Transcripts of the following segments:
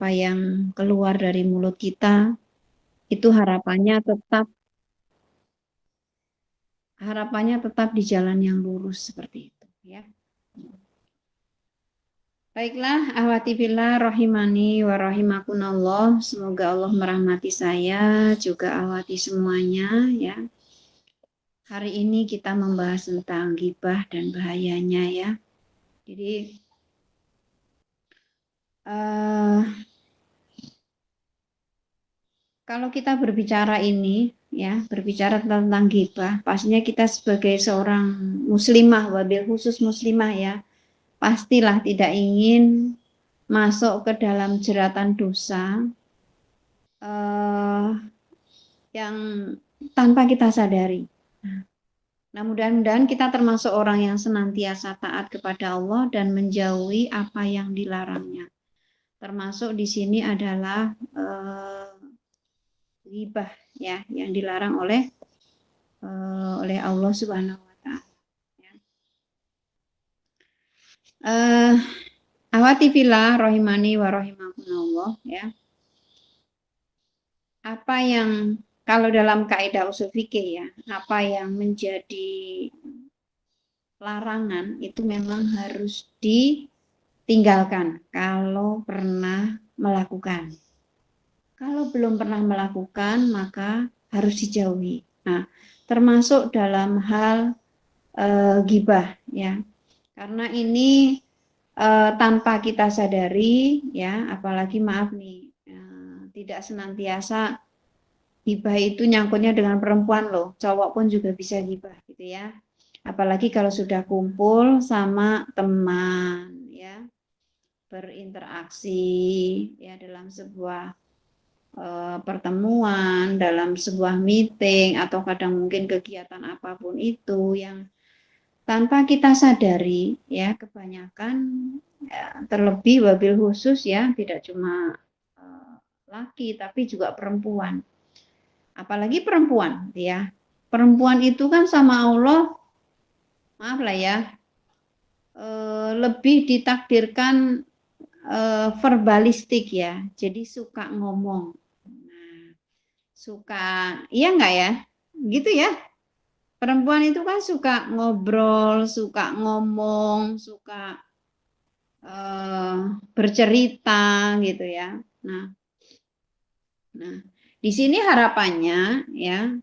apa yang keluar dari mulut kita, itu harapannya tetap di jalan yang lurus seperti itu ya. Baiklah, ahwati fillah rahimani wa rahimakunallah. Semoga Allah merahmati saya juga ahwati semuanya ya. Hari ini kita membahas tentang ghibah dan bahayanya ya. Jadi kalau kita berbicara ini ya, berbicara tentang ghibah, pastinya kita sebagai seorang muslimah, wabil khusus muslimah ya, pastilah tidak ingin masuk ke dalam jeratan dosa yang tanpa kita sadari. Nah, mudah-mudahan kita termasuk orang yang senantiasa taat kepada Allah dan menjauhi apa yang dilarangnya. Termasuk di sini adalah ghibah ya, yang dilarang oleh Allah Subhanahu wa taala. Ya. Awati fillah rahimani wa rahimakumullah ya. Apa yang kalau dalam kaidah usul fikih ya, apa yang menjadi larangan itu memang harus ditinggalkan kalau pernah melakukan. Kalau belum pernah melakukan maka harus dijauhi. Nah, termasuk dalam hal ghibah ya. Karena ini tanpa kita sadari ya, apalagi maaf nih, tidak senantiasa ghibah itu nyangkutnya dengan perempuan loh, cowok pun juga bisa ghibah gitu ya. Apalagi kalau sudah kumpul sama teman ya, berinteraksi ya dalam sebuah pertemuan, dalam sebuah meeting atau kadang mungkin kegiatan apapun itu yang tanpa kita sadari ya, kebanyakan ya, terlebih wabil khusus ya, tidak cuma laki tapi juga perempuan, apalagi perempuan ya, perempuan itu kan sama Allah maaf lah ya, lebih ditakdirkan verbalistik ya, jadi suka ngomong. Nah, suka iya enggak ya, gitu ya, perempuan itu kan suka ngobrol, suka ngomong, suka bercerita gitu ya. Nah, di sini harapannya ya,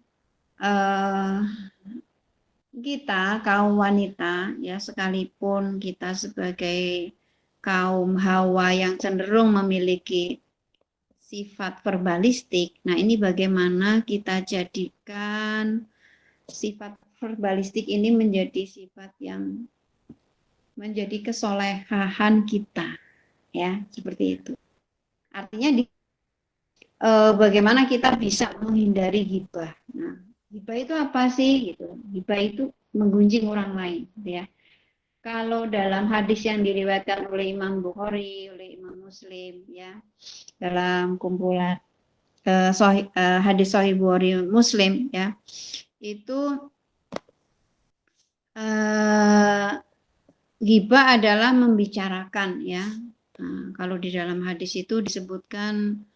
kita kaum wanita ya, sekalipun kita sebagai kaum Hawa yang cenderung memiliki sifat verbalistik, nah ini bagaimana kita jadikan sifat verbalistik ini menjadi sifat yang menjadi kesolehan kita ya, seperti itu. Artinya bagaimana kita bisa menghindari ghibah. Nah, ghibah itu apa sih gitu? Ghibah itu menggunjing orang lain gitu ya. Kalau dalam hadis yang diriwayatkan oleh Imam Bukhari, oleh Imam Muslim ya, dalam kumpulan hadis Sahih Bukhari Muslim ya, itu ghibah adalah membicarakan ya. Nah, kalau di dalam hadis itu disebutkan,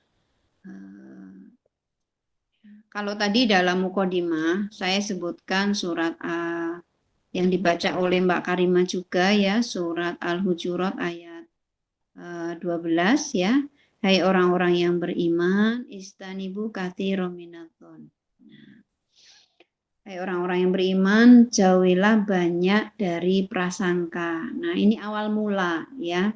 kalau tadi dalam mukodimah saya sebutkan surat yang dibaca oleh Mbak Karimah juga ya, surat Al-Hujurat ayat 12 ya. Hai orang-orang yang beriman, istanibu katsiran minadh-dhon. Hai orang-orang yang beriman, jauhilah banyak dari prasangka. Nah, ini awal mula ya.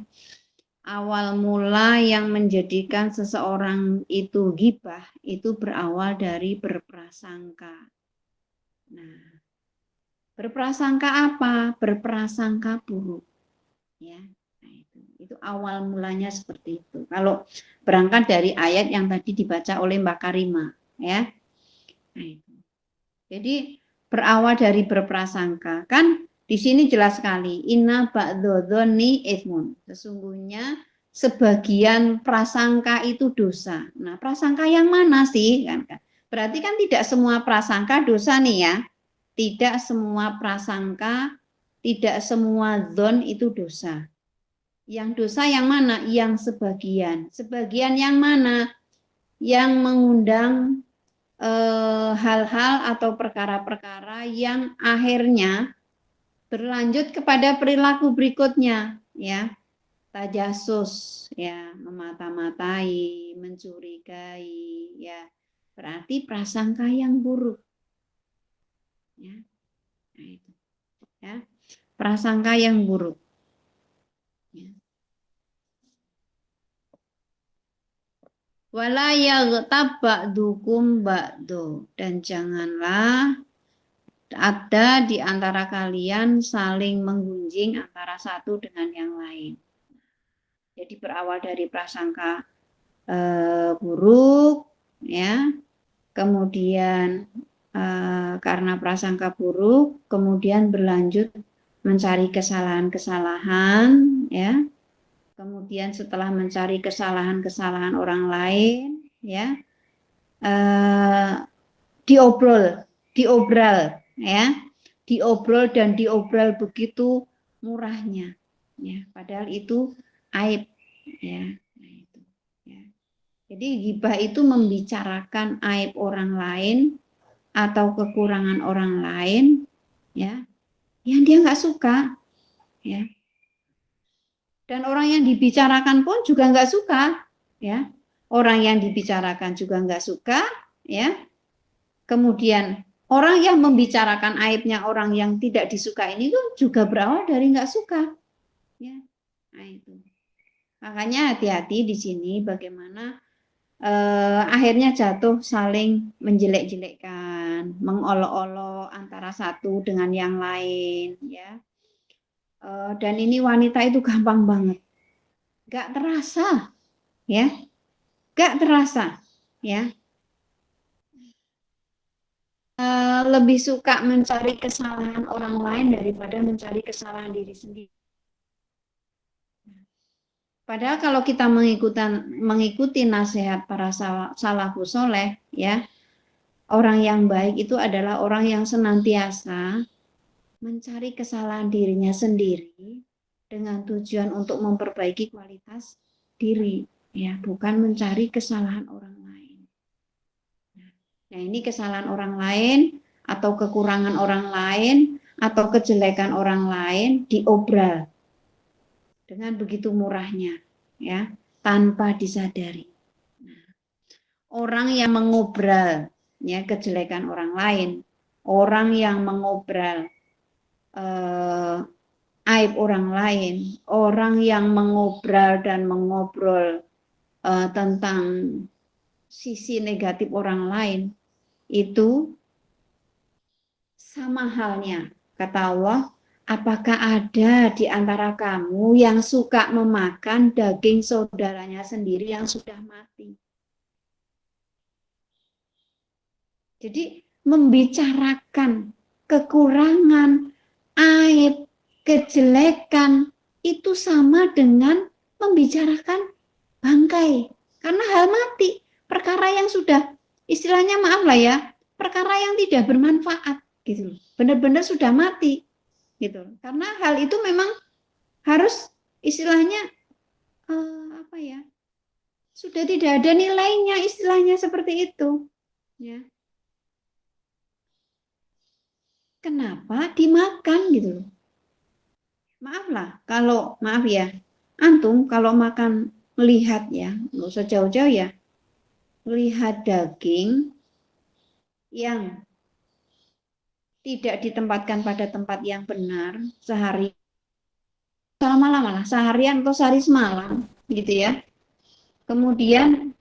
Awal mula yang menjadikan seseorang itu ghibah itu berawal dari berprasangka. Nah, berprasangka apa? Berprasangka buruk. Ya. Nah, itu awal mulanya seperti itu. Kalau berangkat dari ayat yang tadi dibaca oleh Mbak Karimah, ya. Nah, itu. Jadi berawal dari berprasangka. Kan di sini jelas sekali, inna ba'dhodhoni ithmun. Sesungguhnya sebagian prasangka itu dosa. Nah, prasangka yang mana sih? Berarti kan tidak semua prasangka dosa nih ya. Tidak semua prasangka, tidak semua dzon itu dosa. Yang dosa yang mana? Yang sebagian. Sebagian yang mana? Yang mengundang hal-hal atau perkara-perkara yang akhirnya berlanjut kepada perilaku berikutnya, ya. Tajasus, ya, memata-matai, mencurigai, ya. Berarti prasangka yang buruk. Ya. Nah, itu. Ya. Prasangka yang buruk. Ya. Wala yaghtab ba'dukum ba'du, dan janganlah ada di antara kalian saling menggunjing antara satu dengan yang lain. Jadi berawal dari prasangka buruk, ya. Kemudian karena prasangka buruk, kemudian berlanjut mencari kesalahan-kesalahan, ya. Kemudian setelah mencari kesalahan-kesalahan orang lain, ya, diobral, ya, diobrol dan diobral begitu murahnya, ya. Padahal itu aib, ya. Nah, itu, ya. Jadi ghibah itu membicarakan aib orang lain atau kekurangan orang lain, ya, yang dia nggak suka, ya. Dan orang yang dibicarakan pun juga nggak suka, ya. Orang yang dibicarakan juga nggak suka, ya. Kemudian orang yang membicarakan aibnya orang yang tidak disuka ini tuh juga berawal dari nggak suka, ya. Nah, itu. Makanya hati-hati di sini bagaimana akhirnya jatuh saling menjelek-jelekkan, mengolok-olok antara satu dengan yang lain, ya. Dan ini wanita itu gampang banget, gak terasa, ya, gak terasa, ya. Lebih suka mencari kesalahan orang lain daripada mencari kesalahan diri sendiri. Padahal kalau kita mengikuti nasihat para salafus soleh, ya, orang yang baik itu adalah orang yang senantiasa mencari kesalahan dirinya sendiri dengan tujuan untuk memperbaiki kualitas diri, ya, bukan mencari kesalahan orang lain. Nah, ini kesalahan orang lain atau kekurangan orang lain atau kejelekan orang lain diobral dengan begitu murahnya, ya, tanpa disadari. Nah, orang yang mengobral, ya, kejelekan orang lain, orang yang mengobral aib orang lain, orang yang mengobral dan mengobrol tentang sisi negatif orang lain, itu sama halnya, kata Allah, apakah ada di antara kamu yang suka memakan daging saudaranya sendiri yang sudah mati? Jadi membicarakan kekurangan, aib, kejelekan itu sama dengan membicarakan bangkai. Karena hal mati, perkara yang sudah, istilahnya maaf lah ya, perkara yang tidak bermanfaat gitu. Benar-benar sudah mati gitu. Karena hal itu memang harus istilahnya apa ya? Sudah tidak ada nilainya, istilahnya seperti itu. Ya. Kenapa dimakan gitu loh? Maaf lah, kalau maaf ya, antum kalau makan melihat ya, nggak usah jauh-jauh ya, melihat daging yang tidak ditempatkan pada tempat yang benar sehari lama-lama lah, seharian atau sehari semalam gitu ya. Kemudian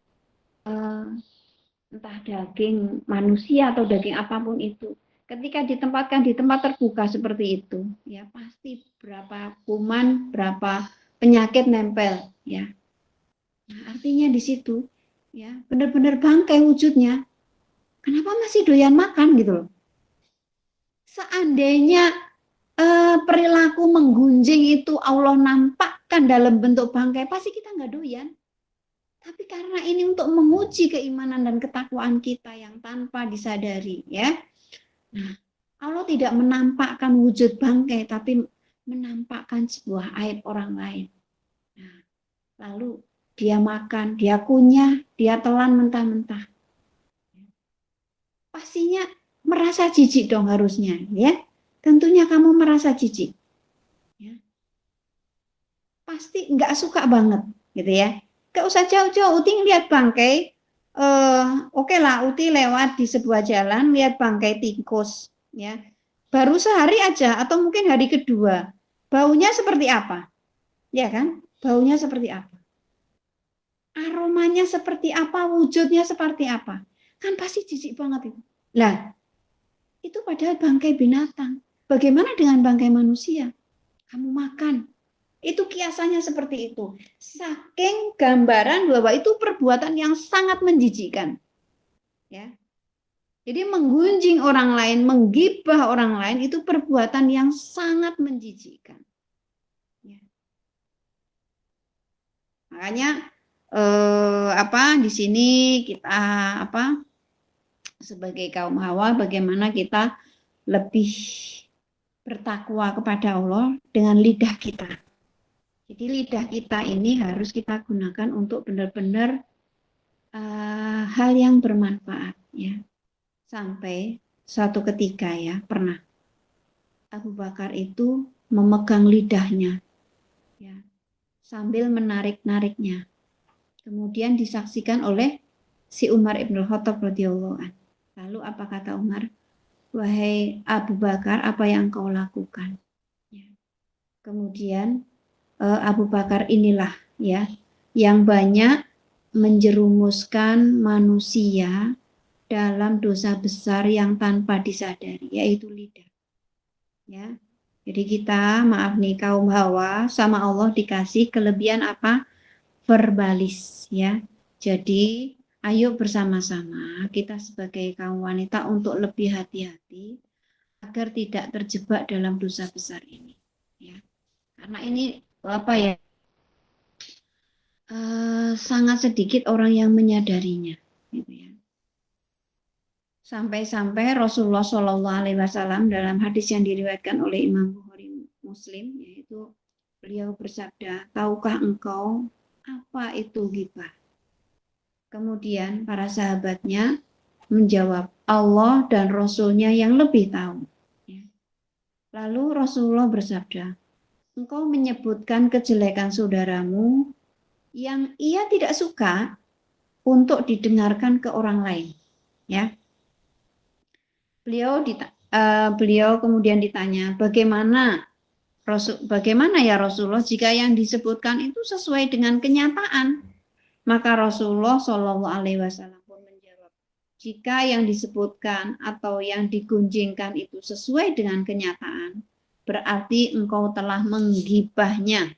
entah daging manusia atau daging apapun itu, ketika ditempatkan di tempat terbuka seperti itu, ya pasti berapa kuman, berapa penyakit nempel, ya. Nah, artinya di situ, ya benar-benar bangkai wujudnya. Kenapa masih doyan makan gitu loh? Seandainya perilaku menggunjing itu Allah nampakkan dalam bentuk bangkai, pasti kita nggak doyan. Tapi karena ini untuk menguji keimanan dan ketakwaan kita yang tanpa disadari, ya. Nah, Allah tidak menampakkan wujud bangkai, tapi menampakkan sebuah aib orang lain. lalu dia makan, dia kunyah, dia telan mentah-mentah. Pastinya merasa jijik dong harusnya, ya. Tentunya kamu merasa jijik. Ya. Pasti nggak suka banget, gitu ya. Gak usah jauh-jauh, Uti lihat bangkai, oke lah, Uti lewat di sebuah jalan, lihat bangkai tikus, ya. Baru sehari aja, atau mungkin hari kedua, baunya seperti apa? Ya kan? Baunya seperti apa? Aromanya seperti apa? Wujudnya seperti apa? Kan pasti jijik banget itu. Lah, itu padahal bangkai binatang. Bagaimana dengan bangkai manusia? Kamu makan. Itu kiasannya seperti itu. Saking gambaran bahwa itu perbuatan yang sangat menjijikkan. Ya. Jadi menggunjing orang lain, menggibah orang lain itu perbuatan yang sangat menjijikkan. Ya. Makanya di sini kita sebagai kaum Hawa bagaimana kita lebih bertakwa kepada Allah dengan lidah kita. Jadi lidah kita ini harus kita gunakan untuk benar-benar hal yang bermanfaat ya. Sampai suatu ketika ya pernah Abu Bakar itu memegang lidahnya ya, sambil menarik-nariknya. Kemudian disaksikan oleh si Umar Ibn Khattab radhiyallahu anhu. Lalu apa kata Umar? Wahai Abu Bakar, apa yang kau lakukan? Ya. Kemudian Abu Bakar inilah ya yang banyak menjerumuskan manusia dalam dosa besar yang tanpa disadari, yaitu lidah. Ya. Jadi kita, maaf nih kaum Hawa, sama Allah dikasih kelebihan apa? Verbalis ya. Jadi ayo bersama-sama kita sebagai kaum wanita untuk lebih hati-hati agar tidak terjebak dalam dosa besar ini. Ya. Karena ini sangat sedikit orang yang menyadarinya. Gitu ya. Sampai-sampai Rasulullah Shallallahu Alaihi Wasallam dalam hadis yang diriwayatkan oleh Imam Bukhari Muslim, yaitu beliau bersabda, tahukah engkau apa itu ghibah? Kemudian para sahabatnya menjawab, Allah dan Rasulnya yang lebih tahu. Lalu Rasulullah bersabda, engkau menyebutkan kejelekan saudaramu yang ia tidak suka untuk didengarkan ke orang lain. Ya, beliau kemudian ditanya, bagaimana ya Rasulullah jika yang disebutkan itu sesuai dengan kenyataan? Maka Rasulullah Shallallahu Alaihi Wasallam pun menjawab, jika yang disebutkan atau yang digunjingkan itu sesuai dengan kenyataan, berarti engkau telah menggibahnya.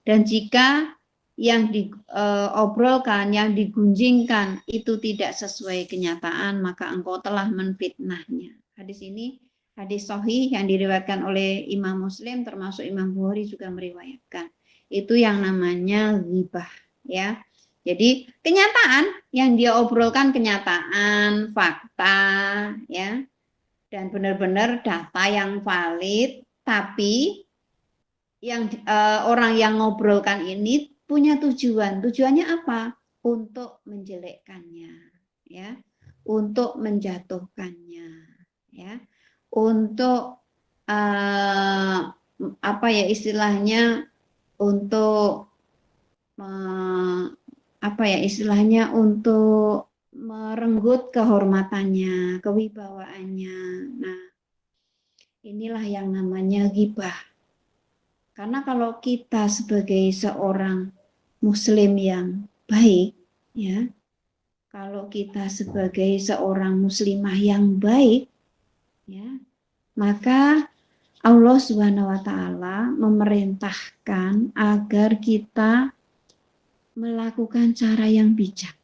Dan jika yang diobrolkan, yang digunjingkan itu tidak sesuai kenyataan, maka engkau telah menfitnahnya. Hadis ini hadis sahih yang diriwayatkan oleh Imam Muslim, termasuk Imam Bukhari juga meriwayatkan. Itu yang namanya ghibah, ya. Jadi kenyataan yang dia obrolkan kenyataan, fakta, ya, dan benar-benar data yang valid, tapi yang orang yang ngobrolkan ini punya tujuan. Tujuannya apa? Untuk menjelekkannya, ya, untuk menjatuhkannya, ya, untuk istilahnya untuk untuk merenggut kehormatannya, kewibawaannya. Nah, inilah yang namanya ghibah. Karena kalau kita sebagai seorang muslim yang baik, ya, kalau kita sebagai seorang muslimah yang baik, ya, maka Allah Subhanahu wa taala memerintahkan agar kita melakukan cara yang bijak.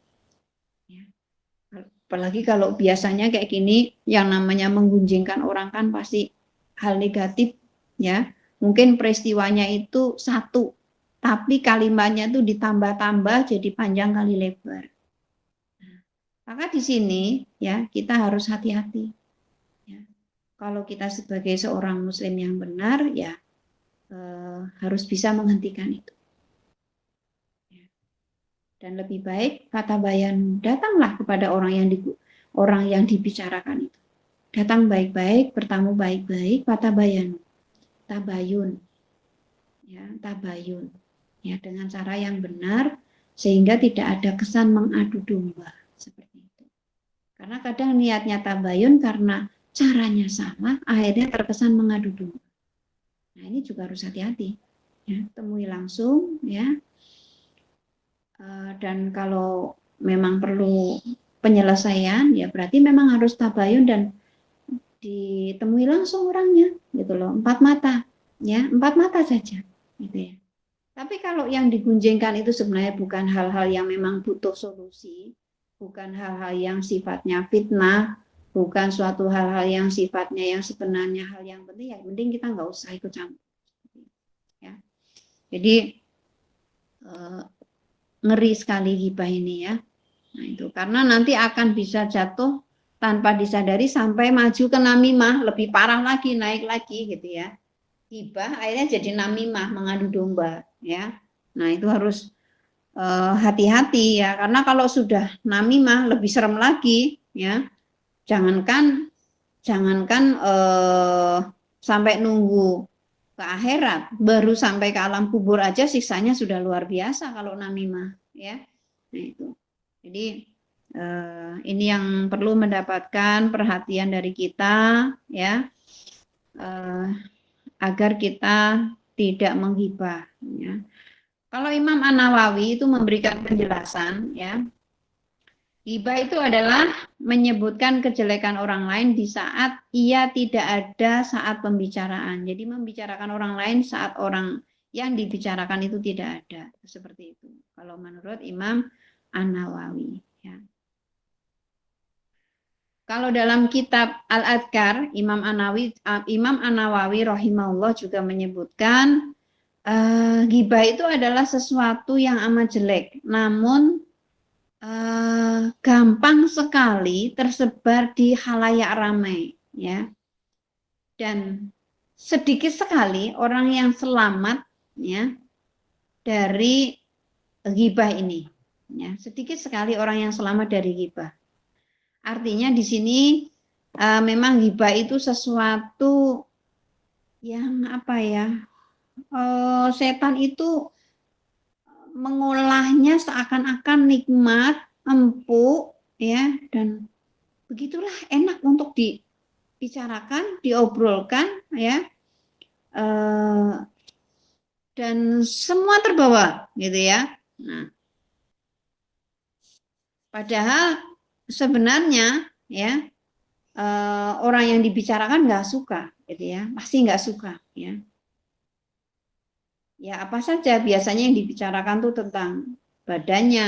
Ya. Apalagi kalau biasanya kayak gini, yang namanya menggunjingkan orang kan pasti hal negatif, ya. Mungkin peristiwanya itu satu, tapi kalimatnya itu ditambah-tambah jadi panjang kali lebar. Maka di sini ya kita harus hati-hati. Ya. Kalau kita sebagai seorang muslim yang benar ya harus bisa menghentikan itu. Dan lebih baik fatabayanu, datanglah kepada orang yang dibicarakan itu. Datang baik-baik, bertamu baik-baik, fatabayanu, tabayun, ya, tabayun, ya, dengan cara yang benar sehingga tidak ada kesan mengadu domba seperti itu. Karena kadang niatnya tabayun karena caranya sama, akhirnya terkesan mengadu domba. Nah, ini juga harus hati-hati, ya, temui langsung, ya. Dan kalau memang perlu penyelesaian, ya berarti memang harus tabayun dan ditemui langsung orangnya, gitu loh, empat mata, ya, empat mata saja, gitu ya. Tapi kalau yang digunjingkan itu sebenarnya bukan hal-hal yang memang butuh solusi, bukan hal-hal yang sifatnya fitnah, bukan suatu hal-hal yang sifatnya yang sebenarnya hal yang penting, ya penting kita nggak usah ikut campur, ya. Jadi ngeri sekali ghibah ini, ya. Nah, itu karena nanti akan bisa jatuh tanpa disadari sampai maju ke namimah, lebih parah lagi, naik lagi gitu ya. Ghibah akhirnya jadi namimah, mengadu domba, ya. Nah, itu harus hati-hati ya, karena kalau sudah namimah lebih serem lagi, ya. Jangankan sampai nunggu ke akhirat, baru sampai ke alam kubur aja siksanya sudah luar biasa kalau namimah, ya. Nah, itu. Jadi ini yang perlu mendapatkan perhatian dari kita, ya, agar kita tidak menghibah, ya. Kalau Imam An-Nawawi itu memberikan penjelasan, ya, hibah itu adalah menyebutkan kejelekan orang lain di saat ia tidak ada saat pembicaraan. Jadi membicarakan orang lain saat orang yang dibicarakan itu tidak ada. Seperti itu. Kalau menurut Imam An-Nawawi, ya. Kalau dalam kitab Al-Adhkar, Imam An-Nawawi rahimahullah juga menyebutkan ghibah itu adalah sesuatu yang amat jelek, namun gampang sekali tersebar di khalayak ramai, ya. Dan sedikit sekali orang yang selamat, ya, dari ghibah ini, ya. Sedikit sekali orang yang selamat dari ghibah. Artinya di sini memang ghibah itu sesuatu yang apa ya? Setan itu mengolahnya seakan-akan nikmat, empuk, ya, dan begitulah enak untuk dibicarakan, diobrolkan, ya, dan semua terbawa, gitu ya. Nah, padahal sebenarnya, ya, orang yang dibicarakan nggak suka, gitu ya, pasti nggak suka, ya. Ya apa saja biasanya yang dibicarakan tuh tentang badannya,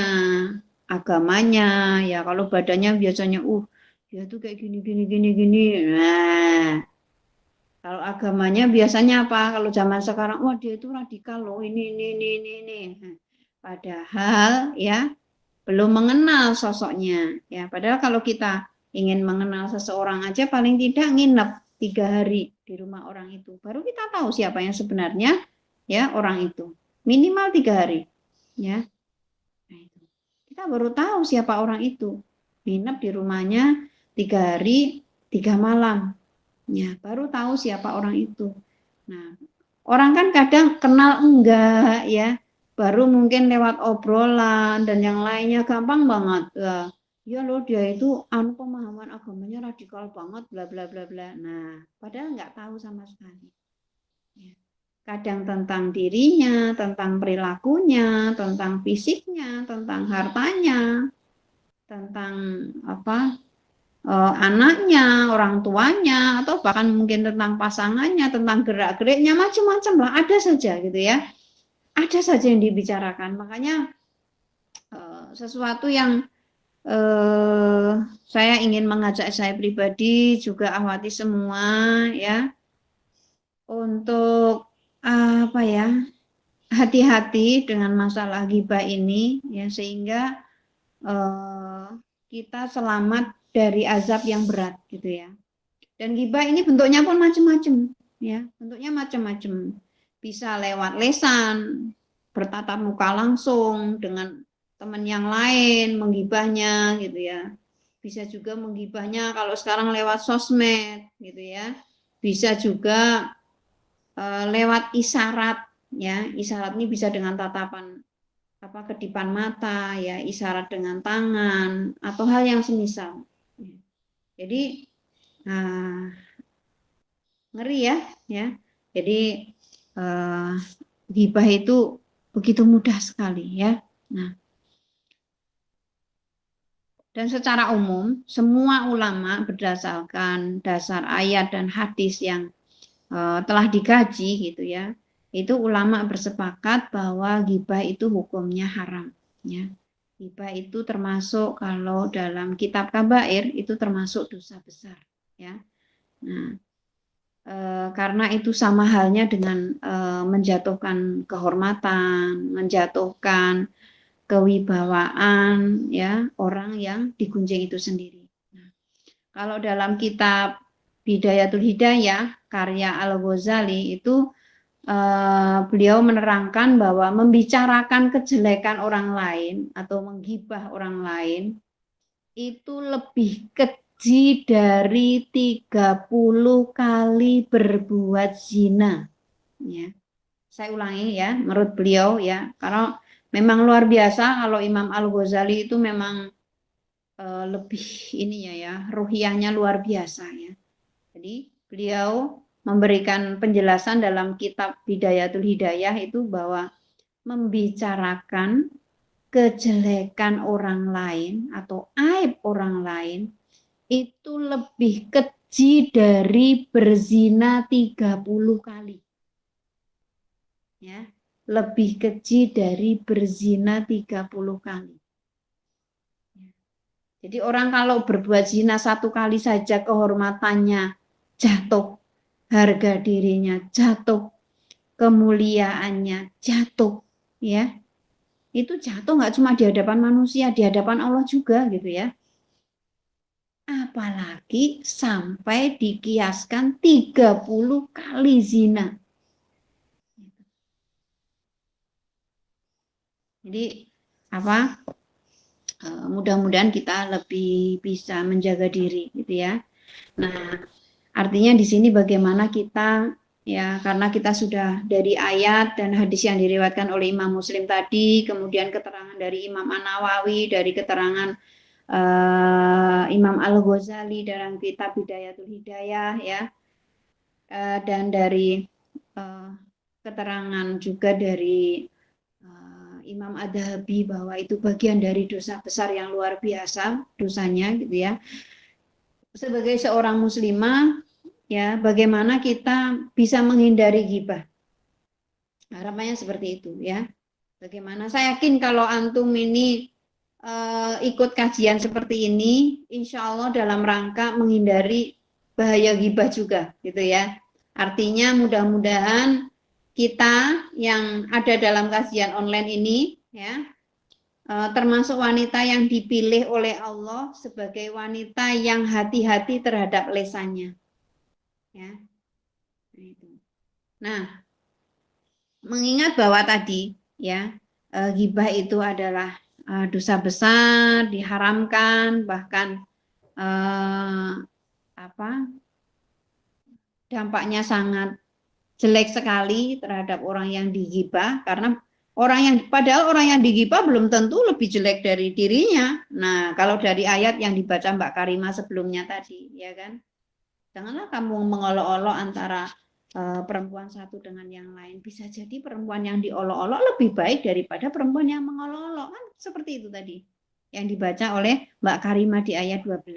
agamanya, ya kalau badannya biasanya, dia tuh kayak gini gini gini gini. Nah, kalau agamanya biasanya apa? Kalau zaman sekarang, wah dia itu radikal loh, ini. Padahal ya belum mengenal sosoknya, ya. Padahal kalau kita ingin mengenal seseorang aja paling tidak nginep 3 hari di rumah orang itu, baru kita tahu siapa yang sebenarnya, ya, orang itu. Minimal 3 hari, ya. Nah, itu. Kita baru tahu siapa orang itu. Nginep di rumahnya 3 hari 3 malam, ya, baru tahu siapa orang itu. Nah, orang kan kadang kenal enggak, ya, baru mungkin lewat obrolan dan yang lainnya gampang banget. Ya loh dia itu pemahaman agamanya radikal banget, bla bla bla bla. Nah, padahal nggak tahu sama sekali. Ya. Kadang tentang dirinya, tentang perilakunya, tentang fisiknya, tentang hartanya, tentang apa, anaknya, orang tuanya, atau bahkan mungkin tentang pasangannya, tentang gerak-geriknya, macam-macam lah, ada saja gitu ya. Ada saja yang dibicarakan. Makanya sesuatu yang saya ingin mengajak saya pribadi juga ahwati semua, ya, untuk apa ya, hati-hati dengan masalah ghibah ini, ya, sehingga kita selamat dari azab yang berat gitu ya. Dan ghibah ini bentuknya pun macam-macam, ya, bentuknya macam-macam. Bisa lewat lesan, bertatap muka langsung dengan teman yang lain, menggibahnya gitu ya. Bisa juga menggibahnya kalau sekarang lewat sosmed gitu ya. Bisa juga lewat isyarat ya. Isyarat ini bisa dengan tatapan kedipan mata ya, isyarat dengan tangan atau hal yang semisal. Jadi ngeri ya. Jadi ghibah itu begitu mudah sekali ya. Nah, dan secara umum semua ulama berdasarkan dasar ayat dan hadis yang telah dikaji gitu ya, itu ulama bersepakat bahwa ghibah itu hukumnya haram ya. Ghibah itu termasuk kalau dalam kitab kabair itu termasuk dosa besar ya. Nah, karena itu sama halnya dengan menjatuhkan kehormatan, menjatuhkan kewibawaan ya orang yang digunjing itu sendiri. Nah, kalau dalam kitab Bidayatul Hidayah karya Al-Ghazali itu beliau menerangkan bahwa membicarakan kejelekan orang lain atau menggibah orang lain itu lebih keji dari 30 kali berbuat zina. Ya. Saya ulangi ya, menurut beliau ya, karena memang luar biasa kalau Imam Al-Ghazali itu memang lebih ini ya, ruhiyahnya luar biasa ya. Jadi beliau memberikan penjelasan dalam kitab Bidayatul Hidayah itu bahwa membicarakan kejelekan orang lain atau aib orang lain itu lebih keji dari berzina 30 kali. Ya, lebih keji dari berzina 30 kali. Jadi orang kalau berbuat zina 1 kali saja kehormatannya jatuh, harga dirinya jatuh, kemuliaannya jatuh, ya. Itu jatuh nggak cuma di hadapan manusia, di hadapan Allah juga gitu ya. Apalagi sampai dikiaskan 30 kali zina. Jadi apa? Mudah-mudahan kita lebih bisa menjaga diri gitu ya. Nah, artinya di sini bagaimana kita ya, karena kita sudah dari ayat dan hadis yang diriwayatkan oleh Imam Muslim tadi, kemudian keterangan dari Imam An-Nawawi, dari keterangan Imam Al-Ghazali dalam kitab Bidayatul Hidayah ya, dan dari keterangan juga dari Imam Adz-Dzahabi bahwa itu bagian dari dosa besar yang luar biasa dosanya gitu ya. Sebagai seorang muslimah ya, bagaimana kita bisa menghindari ghibah? Harapannya seperti itu ya. Bagaimana? Saya yakin kalau antum ini ikut kajian seperti ini, insya Allah dalam rangka menghindari bahaya ghibah juga gitu ya. Artinya mudah-mudahan kita yang ada dalam kajian online ini ya, termasuk wanita yang dipilih oleh Allah sebagai wanita yang hati-hati terhadap lesannya. Ya. Nah, mengingat bahwa tadi ya ghibah itu adalah dosa besar, diharamkan, bahkan dampaknya sangat jelek sekali terhadap orang yang digibah, karena padahal orang yang digibah belum tentu lebih jelek dari dirinya. Nah, kalau dari ayat yang dibaca Mbak Karima sebelumnya tadi, ya kan, janganlah kamu mengolok-olok antara perempuan satu dengan yang lain. Bisa jadi perempuan yang diolok-olok lebih baik daripada perempuan yang mengolok-olok, kan seperti itu tadi yang dibaca oleh Mbak Karima di ayat 12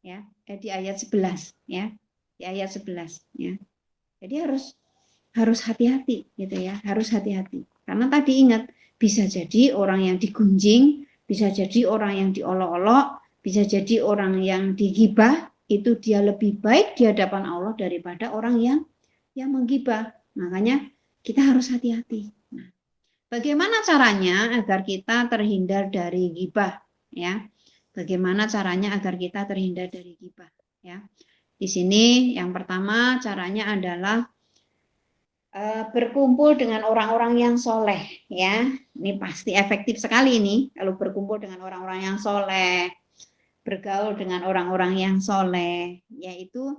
ya, di ayat 11 ya, di ayat 11 ya. Jadi harus hati-hati gitu ya, harus hati-hati. Karena tadi ingat, bisa jadi orang yang digunjing, bisa jadi orang yang diolok-olok, bisa jadi orang yang digibah, itu dia lebih baik di hadapan Allah daripada orang yang menggibah. Makanya kita harus hati-hati. Nah, bagaimana caranya agar kita terhindar dari gibah ya? Bagaimana caranya agar kita terhindar dari gibah ya? Di sini yang pertama caranya adalah berkumpul dengan orang-orang yang soleh, ya. Ini pasti efektif sekali nih kalau berkumpul dengan orang-orang yang soleh, bergaul dengan orang-orang yang soleh, yaitu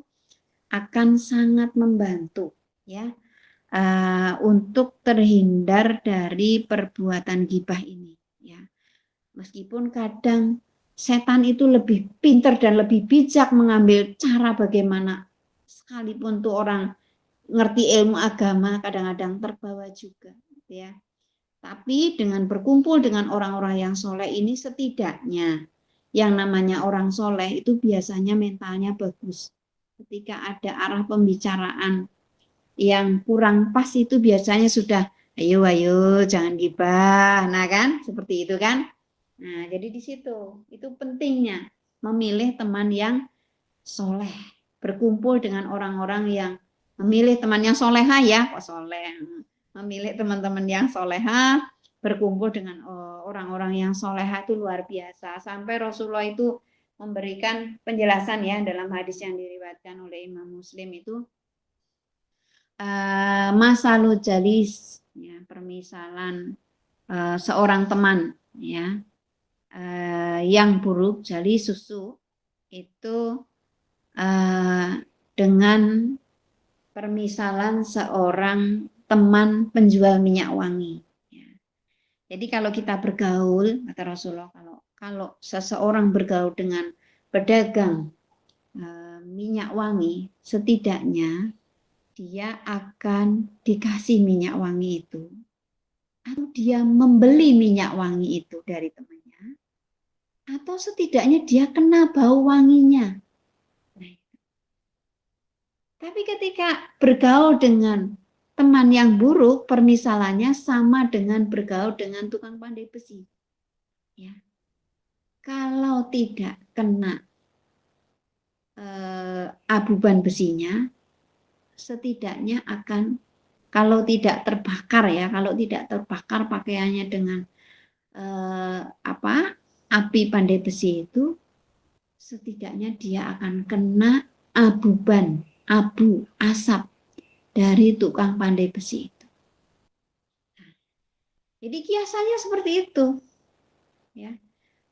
akan sangat membantu, ya, untuk terhindar dari perbuatan ghibah ini, ya. Meskipun kadang setan itu lebih pintar dan lebih bijak mengambil cara bagaimana, sekalipun tuh orang ngerti ilmu agama kadang-kadang terbawa juga, ya. Tapi dengan berkumpul dengan orang-orang yang soleh ini, setidaknya yang namanya orang soleh itu biasanya mentalnya bagus. Ketika ada arah pembicaraan yang kurang pas itu biasanya sudah ayo jangan gibah, nah kan seperti itu kan. Nah jadi di situ itu pentingnya memilih teman yang soleh, berkumpul dengan orang-orang yang memilih teman yang soleha, ya kok soleh, memilih teman-teman yang soleha, berkumpul dengan orang-orang yang soleha itu luar biasa. Sampai Rasulullah itu memberikan penjelasan, ya, dalam hadis yang diriwayatkan oleh Imam Muslim itu, masalu jalis, ya, permisalan seorang teman, ya, yang buruk, jali susu itu dengan permisalan seorang teman penjual minyak wangi, ya. Jadi kalau kita bergaul, kata Rasulullah, kalau seseorang bergaul dengan pedagang minyak wangi, setidaknya dia akan dikasih minyak wangi itu, atau dia membeli minyak wangi itu dari temannya, atau setidaknya dia kena bau wanginya. Nah, tapi ketika bergaul dengan teman yang buruk, permisalannya sama dengan bergaul dengan tukang pandai besi, ya. Kalau tidak kena abuban besinya, setidaknya akan, kalau tidak terbakar, ya, kalau tidak terbakar pakaiannya dengan api pandai besi itu, setidaknya dia akan kena abuban, abu, asap dari tukang pandai besi itu. Jadi kiasannya seperti itu, ya.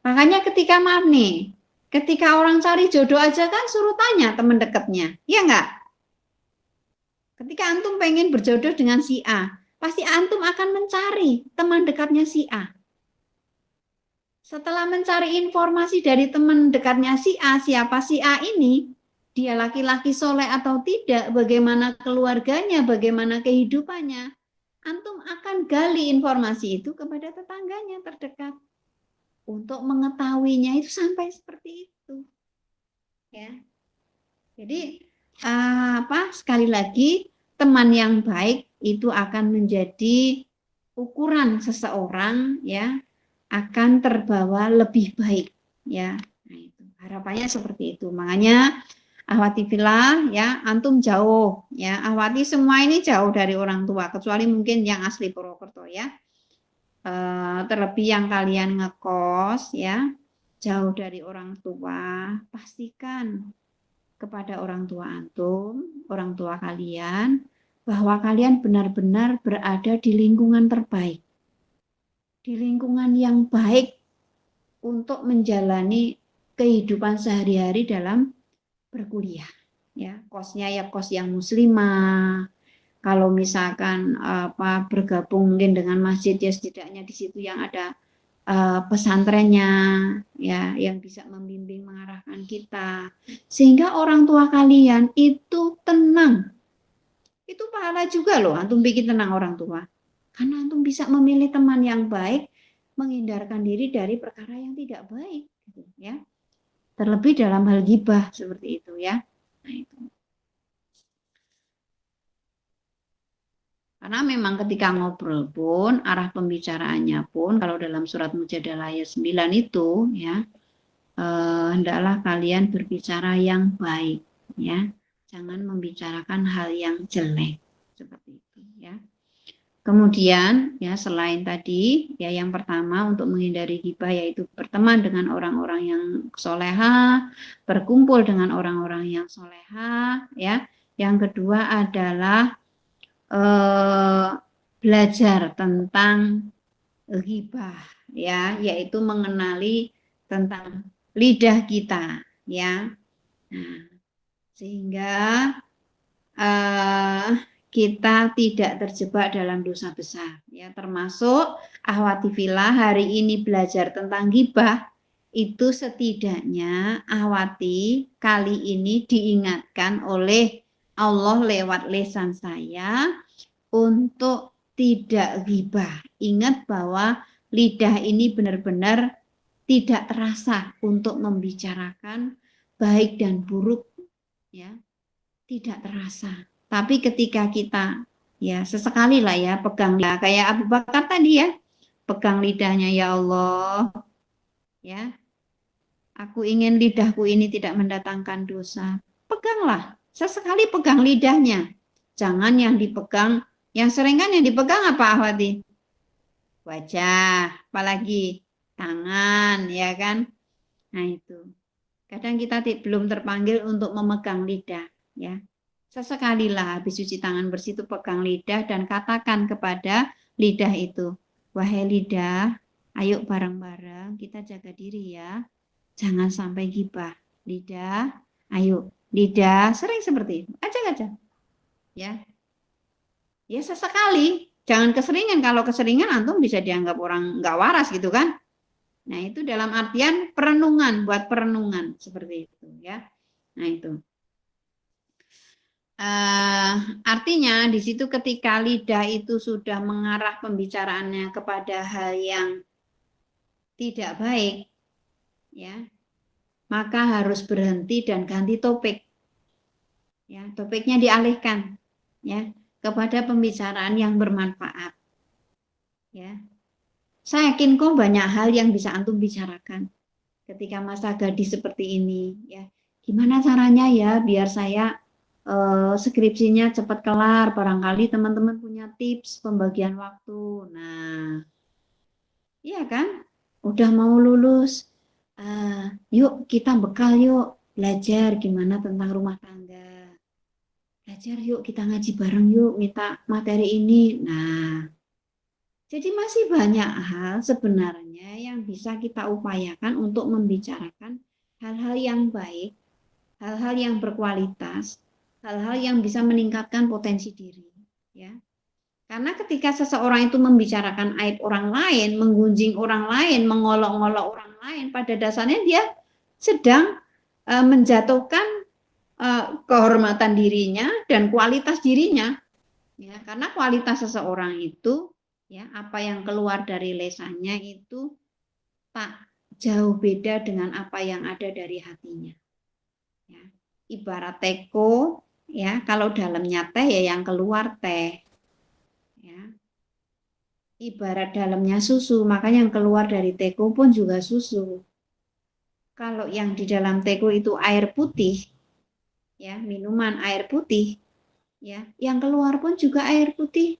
Makanya ketika maaf nih, ketika orang cari jodoh aja kan suruh tanya teman dekatnya, ya enggak? Ketika antum pengen berjodoh dengan si A, pasti antum akan mencari teman dekatnya si A. Setelah mencari informasi dari teman dekatnya si A, siapa si A ini, dia laki-laki soleh atau tidak, bagaimana keluarganya, bagaimana kehidupannya, antum akan gali informasi itu kepada tetangganya terdekat untuk mengetahuinya itu sampai seperti itu, ya. Jadi sekali lagi, teman yang baik itu akan menjadi ukuran seseorang, ya, akan terbawa lebih baik, ya. Nah, itu harapannya seperti itu. Makanya ahwati fillah, ya, antum jauh, ya, ahwati semua ini jauh dari orang tua, kecuali mungkin yang asli Purwokerto, ya. Terlebih yang kalian ngekos, ya, jauh dari orang tua, pastikan kepada orang tua antum, orang tua kalian, bahwa kalian benar-benar berada di lingkungan terbaik, di lingkungan yang baik untuk menjalani kehidupan sehari-hari dalam berkuliah, ya. Kosnya ya kos yang muslimah. Kalau misalkan bergabung mungkin dengan masjid, ya setidaknya di situ yang ada pesantrennya, ya, yang bisa membimbing mengarahkan kita, sehingga orang tua kalian itu tenang. Itu pahala juga loh, antum bikin tenang orang tua, karena antum bisa memilih teman yang baik, menghindarkan diri dari perkara yang tidak baik, gitu, ya. Terlebih dalam hal ghibah seperti itu, ya. Nah, itu. Karena memang ketika ngobrol pun, arah pembicaraannya pun, kalau dalam surat Mujadalah ayat 9 itu, ya, hendaklah kalian berbicara yang baik, ya. Jangan membicarakan hal yang jelek, seperti itu, ya. Kemudian, ya, selain tadi, ya, yang pertama untuk menghindari ghibah yaitu berteman dengan orang-orang yang soleha, berkumpul dengan orang-orang yang soleha, ya. Yang kedua adalah belajar tentang ghibah ya, yaitu mengenali tentang lidah kita ya. Nah, sehingga kita tidak terjebak dalam dosa besar ya, termasuk ahwati fillah hari ini belajar tentang ghibah itu setidaknya ahwati kali ini diingatkan oleh Allah lewat lisan saya untuk tidak ghibah. Ingat bahwa lidah ini benar-benar tidak terasa untuk membicarakan baik dan buruk ya, tidak terasa. Tapi ketika kita ya sesekali lah ya pegang lidah kayak Abu Bakar tadi ya, pegang lidahnya ya Allah ya, aku ingin lidahku ini tidak mendatangkan dosa. Peganglah, sesekali pegang lidahnya. Jangan yang dipegang, yang sering kan yang dipegang apa Ahwati? Wajah, apalagi tangan ya kan. Nah itu. Kadang kita belum terpanggil untuk memegang lidah ya. Sesekali lah habis cuci tangan bersih itu pegang lidah dan katakan kepada lidah itu, wahai lidah, ayo bareng-bareng kita jaga diri ya. Jangan sampai ghibah. Lidah, ayo. Lidah, sering seperti itu. Ajak aja. Ya. Ya sesekali. Jangan keseringan. Kalau keseringan antum bisa dianggap orang nggak waras gitu kan. Nah itu dalam artian perenungan, buat perenungan seperti itu ya. Nah itu. Artinya di situ ketika lidah itu sudah mengarah pembicaraannya kepada hal yang tidak baik, ya, maka harus berhenti dan ganti topik. Ya, topiknya dialihkan, ya, kepada pembicaraan yang bermanfaat. Ya, saya yakin kok banyak hal yang bisa antum bicarakan ketika masa gadis seperti ini. Ya, gimana caranya ya biar saya skripsinya cepat kelar, barangkali teman-teman punya tips pembagian waktu. Nah, iya kan? Udah mau lulus, yuk kita bekal yuk, belajar gimana tentang rumah tangga. Belajar yuk, kita ngaji bareng yuk, minta materi ini. Nah, jadi masih banyak hal sebenarnya yang bisa kita upayakan untuk membicarakan hal-hal yang baik, hal-hal yang berkualitas, hal-hal yang bisa meningkatkan potensi diri, ya. Karena ketika seseorang itu membicarakan aib orang lain, menggunjing orang lain, mengolok-olok orang lain, pada dasarnya dia sedang menjatuhkan kehormatan dirinya dan kualitas dirinya. Ya, karena kualitas seseorang itu, ya, apa yang keluar dari lesannya itu tak jauh beda dengan apa yang ada dari hatinya. Ya. Ibarat teko, ya, kalau dalamnya teh ya yang keluar teh. Ya. Ibarat dalamnya susu, maka yang keluar dari teko pun juga susu. Kalau yang di dalam teko itu air putih, ya, minuman air putih, ya, yang keluar pun juga air putih.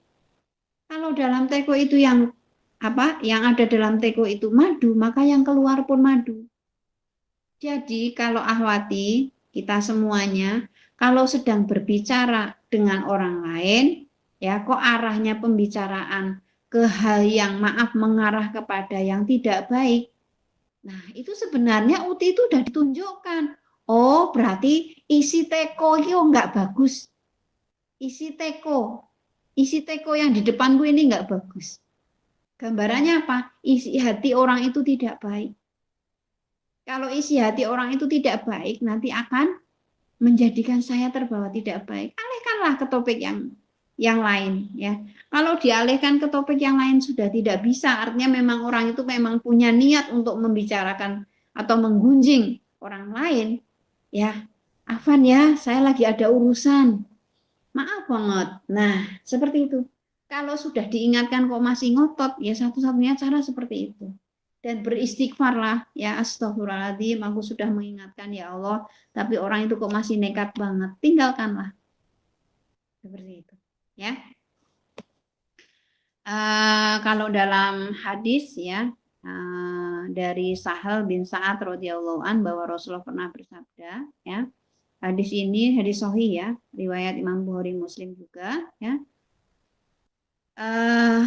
Kalau dalam teko itu yang apa? Yang ada dalam teko itu madu, maka yang keluar pun madu. Jadi kalau ahwati kita semuanya kalau sedang berbicara dengan orang lain, ya kok arahnya pembicaraan ke hal yang maaf mengarah kepada yang tidak baik. Nah, itu sebenarnya UTI itu sudah ditunjukkan. Oh, berarti isi teko itu enggak bagus. Isi teko yang di depanku ini enggak bagus. Gambarannya apa? Isi hati orang itu tidak baik. Kalau isi hati orang itu tidak baik, nanti akan menjadikan saya terbawa tidak baik. Alihkanlah ke topik yang lain, ya. Kalau dialihkan ke topik yang lain sudah tidak bisa, artinya memang orang itu memang punya niat untuk membicarakan atau menggunjing orang lain, ya. Afan ya, saya lagi ada urusan. Maaf banget. Nah, seperti itu. Kalau sudah diingatkan kok masih ngotot, ya satu-satunya cara seperti itu. Dan beristighfarlah, ya astagfirullahaladzim, aku sudah mengingatkan ya Allah, tapi orang itu kok masih nekat banget. Tinggalkanlah. Seperti itu. Ya. Kalau dalam hadis ya, dari Sahal bin Sa'ad radhiyallahu an bahwa Rasulullah pernah bersabda, ya. Hadis ini hadis sahih ya, riwayat Imam Bukhari Muslim juga ya. uh,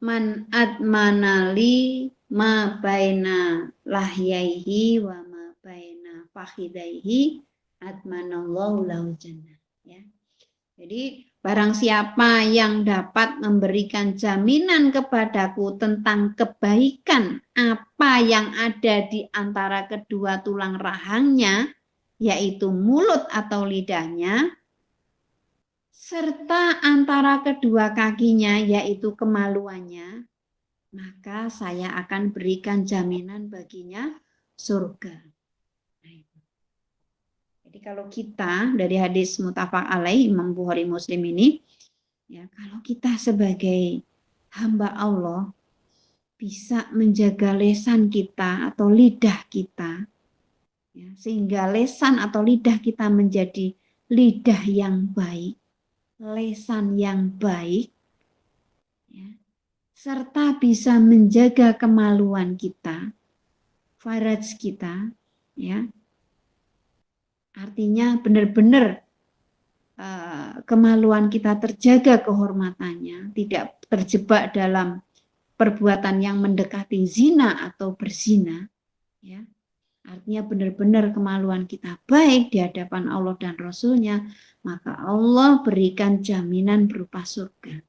man admanali ma baina lahyaihi wa ma baina fakhidaihi admanallahu lahu jannah, ya. Jadi barang siapa yang dapat memberikan jaminan kepadaku tentang kebaikan apa yang ada di antara kedua tulang rahangnya, yaitu mulut atau lidahnya, serta antara kedua kakinya, yaitu kemaluannya, maka saya akan berikan jaminan baginya surga. Jadi kalau kita dari hadis muttafaq alaih Imam Bukhari Muslim ini, ya, kalau kita sebagai hamba Allah bisa menjaga lesan kita atau lidah kita, ya, sehingga lesan atau lidah kita menjadi lidah yang baik, lesan yang baik, ya, serta bisa menjaga kemaluan kita, faraj kita, ya. Artinya benar-benar kemaluan kita terjaga kehormatannya, tidak terjebak dalam perbuatan yang mendekati zina atau berzina, ya. Artinya benar-benar kemaluan kita baik di hadapan Allah dan Rasul-Nya, maka Allah berikan jaminan berupa surga.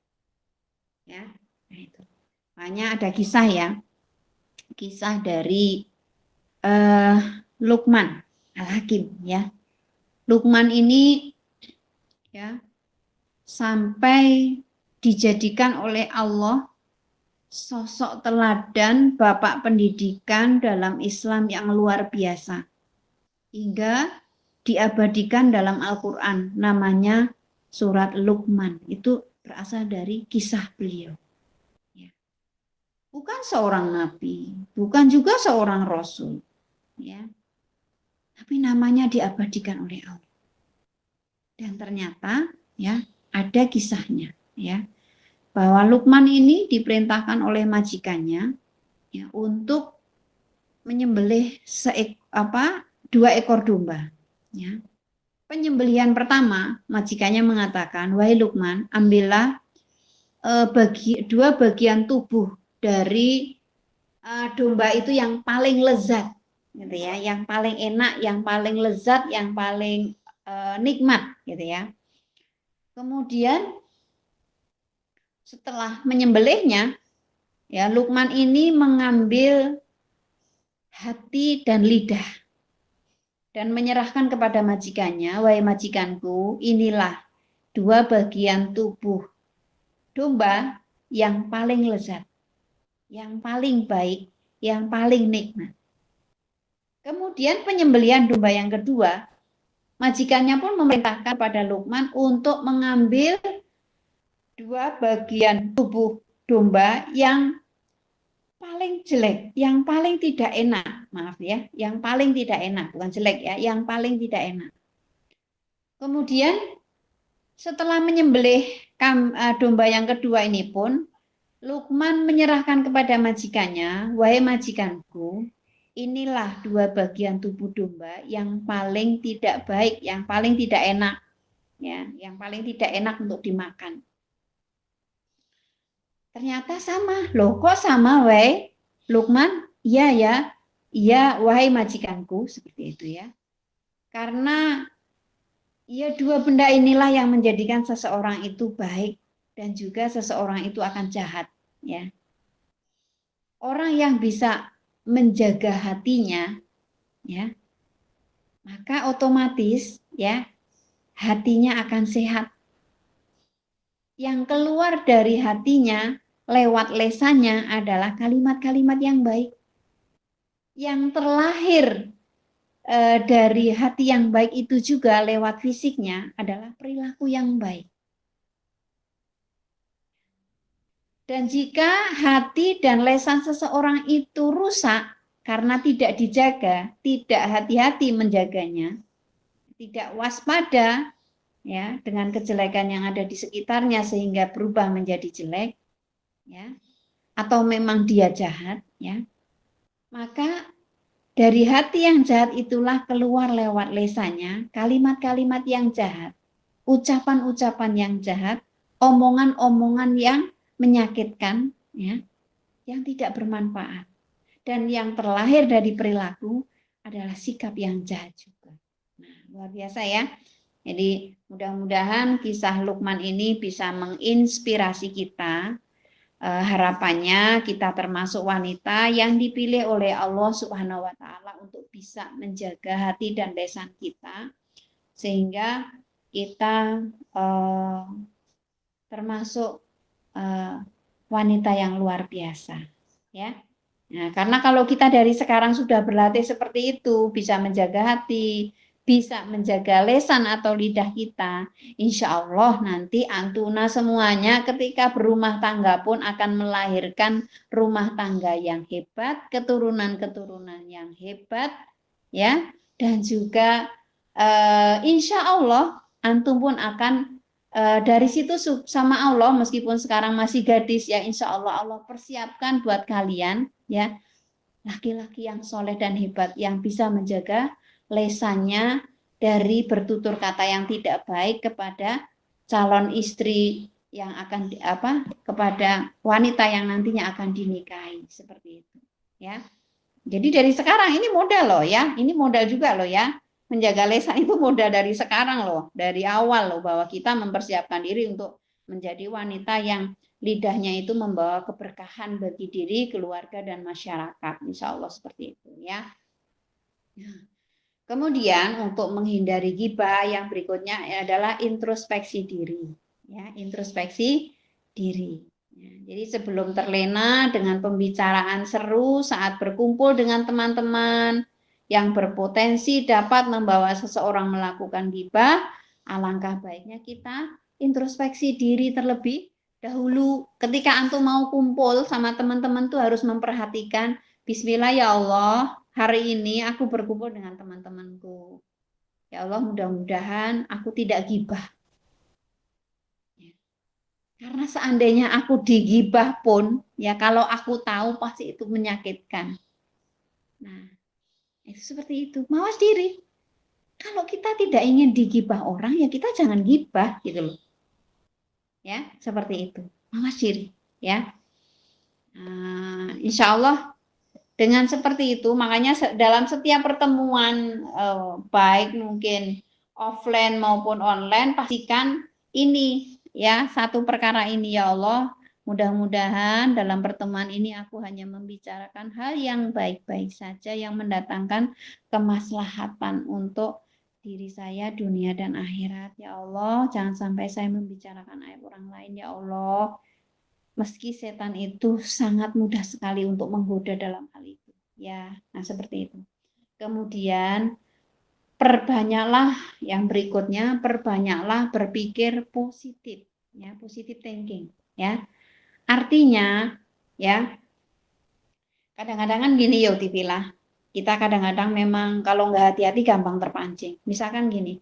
Ya, nah itu. Makanya ada kisah, ya, kisah dari Luqman Al-Hakim, ya. Luqman ini, ya, sampai dijadikan oleh Allah sosok teladan bapak pendidikan dalam Islam yang luar biasa, hingga diabadikan dalam Al-Quran, namanya surat Luqman. Itu berasal dari kisah beliau, ya. Bukan seorang nabi, bukan juga seorang rasul, ya, tapi namanya diabadikan oleh Allah. Dan ternyata, ya, ada kisahnya, ya, bahwa Luqman ini diperintahkan oleh majikannya, ya, untuk menyembelih dua ekor domba, ya. Penyembelihan pertama, majikannya mengatakan, wahai Luqman, ambillah dua bagian tubuh dari domba itu yang paling lezat, gitu ya, yang paling enak, yang paling lezat, yang paling nikmat, gitu ya. Kemudian setelah menyembelihnya, ya, Luqman ini mengambil hati dan lidah dan menyerahkan kepada majikannya, wahai majikanku, inilah dua bagian tubuh domba yang paling lezat, yang paling baik, yang paling nikmat. Kemudian penyembelihan domba yang kedua, majikannya pun memerintahkan pada Luqman untuk mengambil dua bagian tubuh domba yang paling jelek, yang paling tidak enak, maaf ya, yang paling tidak enak, bukan jelek ya, yang paling tidak enak. Kemudian setelah menyembelih domba yang kedua ini pun, Luqman menyerahkan kepada majikannya, wahai majikanku, inilah dua bagian tubuh domba yang paling tidak baik, yang paling tidak enak, ya, yang paling tidak enak untuk dimakan. Ternyata sama, loh kok sama, wahai Luqman? Iya ya, iya wahai majikanku, seperti itu, ya. Karena ya dua benda inilah yang menjadikan seseorang itu baik dan juga seseorang itu akan jahat, ya. Orang yang bisa menjaga hatinya, ya, maka otomatis, ya, hatinya akan sehat. Yang keluar dari hatinya lewat lesannya adalah kalimat-kalimat yang baik. Yang terlahir dari hati yang baik itu juga lewat fisiknya adalah perilaku yang baik. Dan jika hati dan lesan seseorang itu rusak karena tidak dijaga, tidak hati-hati menjaganya, tidak waspada, ya, dengan kejelekan yang ada di sekitarnya sehingga berubah menjadi jelek, ya, atau memang dia jahat, ya, maka dari hati yang jahat itulah keluar lewat lesannya kalimat-kalimat yang jahat, ucapan-ucapan yang jahat, omongan-omongan yang menyakitkan, ya, yang tidak bermanfaat. Dan yang terlahir dari perilaku adalah sikap yang jahat juga. Nah, luar biasa ya. Jadi mudah-mudahan kisah Luqman ini bisa menginspirasi kita. Harapannya kita termasuk wanita yang dipilih oleh Allah Subhanahu wa taala untuk bisa menjaga hati dan lisan kita sehingga kita termasuk wanita yang luar biasa, ya. Nah, karena kalau kita dari sekarang sudah berlatih seperti itu, bisa menjaga hati, bisa menjaga lesan atau lidah kita, insya Allah nanti antuna semuanya ketika berumah tangga pun akan melahirkan rumah tangga yang hebat, keturunan-keturunan yang hebat, ya, dan juga insya Allah antum pun akan dari situ sama Allah meskipun sekarang masih gadis ya insya Allah Allah persiapkan buat kalian ya laki-laki yang soleh dan hebat yang bisa menjaga lesannya dari bertutur kata yang tidak baik kepada calon istri yang akan kepada wanita yang nantinya akan dinikahi seperti itu ya. Jadi dari sekarang ini modal loh ya, ini modal juga loh ya. Menjaga lesan itu modal dari sekarang loh, dari awal loh bahwa kita mempersiapkan diri untuk menjadi wanita yang lidahnya itu membawa keberkahan bagi diri, keluarga dan masyarakat. Insya Allah seperti itu ya. Kemudian untuk menghindari ghibah yang berikutnya adalah introspeksi diri. Ya, introspeksi diri. Ya, jadi sebelum terlena dengan pembicaraan seru saat berkumpul dengan teman-teman yang berpotensi dapat membawa seseorang melakukan ghibah, alangkah baiknya kita introspeksi diri terlebih dahulu. Ketika antum mau kumpul sama teman-teman tuh harus memperhatikan Bismillah ya Allah, hari ini aku berkumpul dengan teman-temanku. Ya Allah, mudah-mudahan aku tidak ghibah. Karena seandainya aku digibah pun, ya kalau aku tahu pasti itu menyakitkan. Nah, itu seperti itu. Mawas diri. Kalau kita tidak ingin digibah orang, ya kita jangan gibah gitu loh. Ya, seperti itu. Mawas diri, ya. Insya Allah dengan seperti itu, makanya dalam setiap pertemuan baik mungkin offline maupun online, pastikan ini ya satu perkara ini ya Allah. Mudah-mudahan dalam pertemuan ini aku hanya membicarakan hal yang baik-baik saja yang mendatangkan kemaslahatan untuk diri saya dunia dan akhirat ya Allah. Jangan sampai saya membicarakan aib orang lain ya Allah. Meski setan itu sangat mudah sekali untuk menggoda dalam hal itu. Ya, nah seperti itu. Kemudian perbanyaklah yang berikutnya, perbanyaklah berpikir positif, ya, positive thinking, ya. Artinya, ya, kadang-kadang kan gini ya, Tipilah. Kita kadang-kadang memang kalau nggak hati-hati gampang terpancing. Misalkan gini,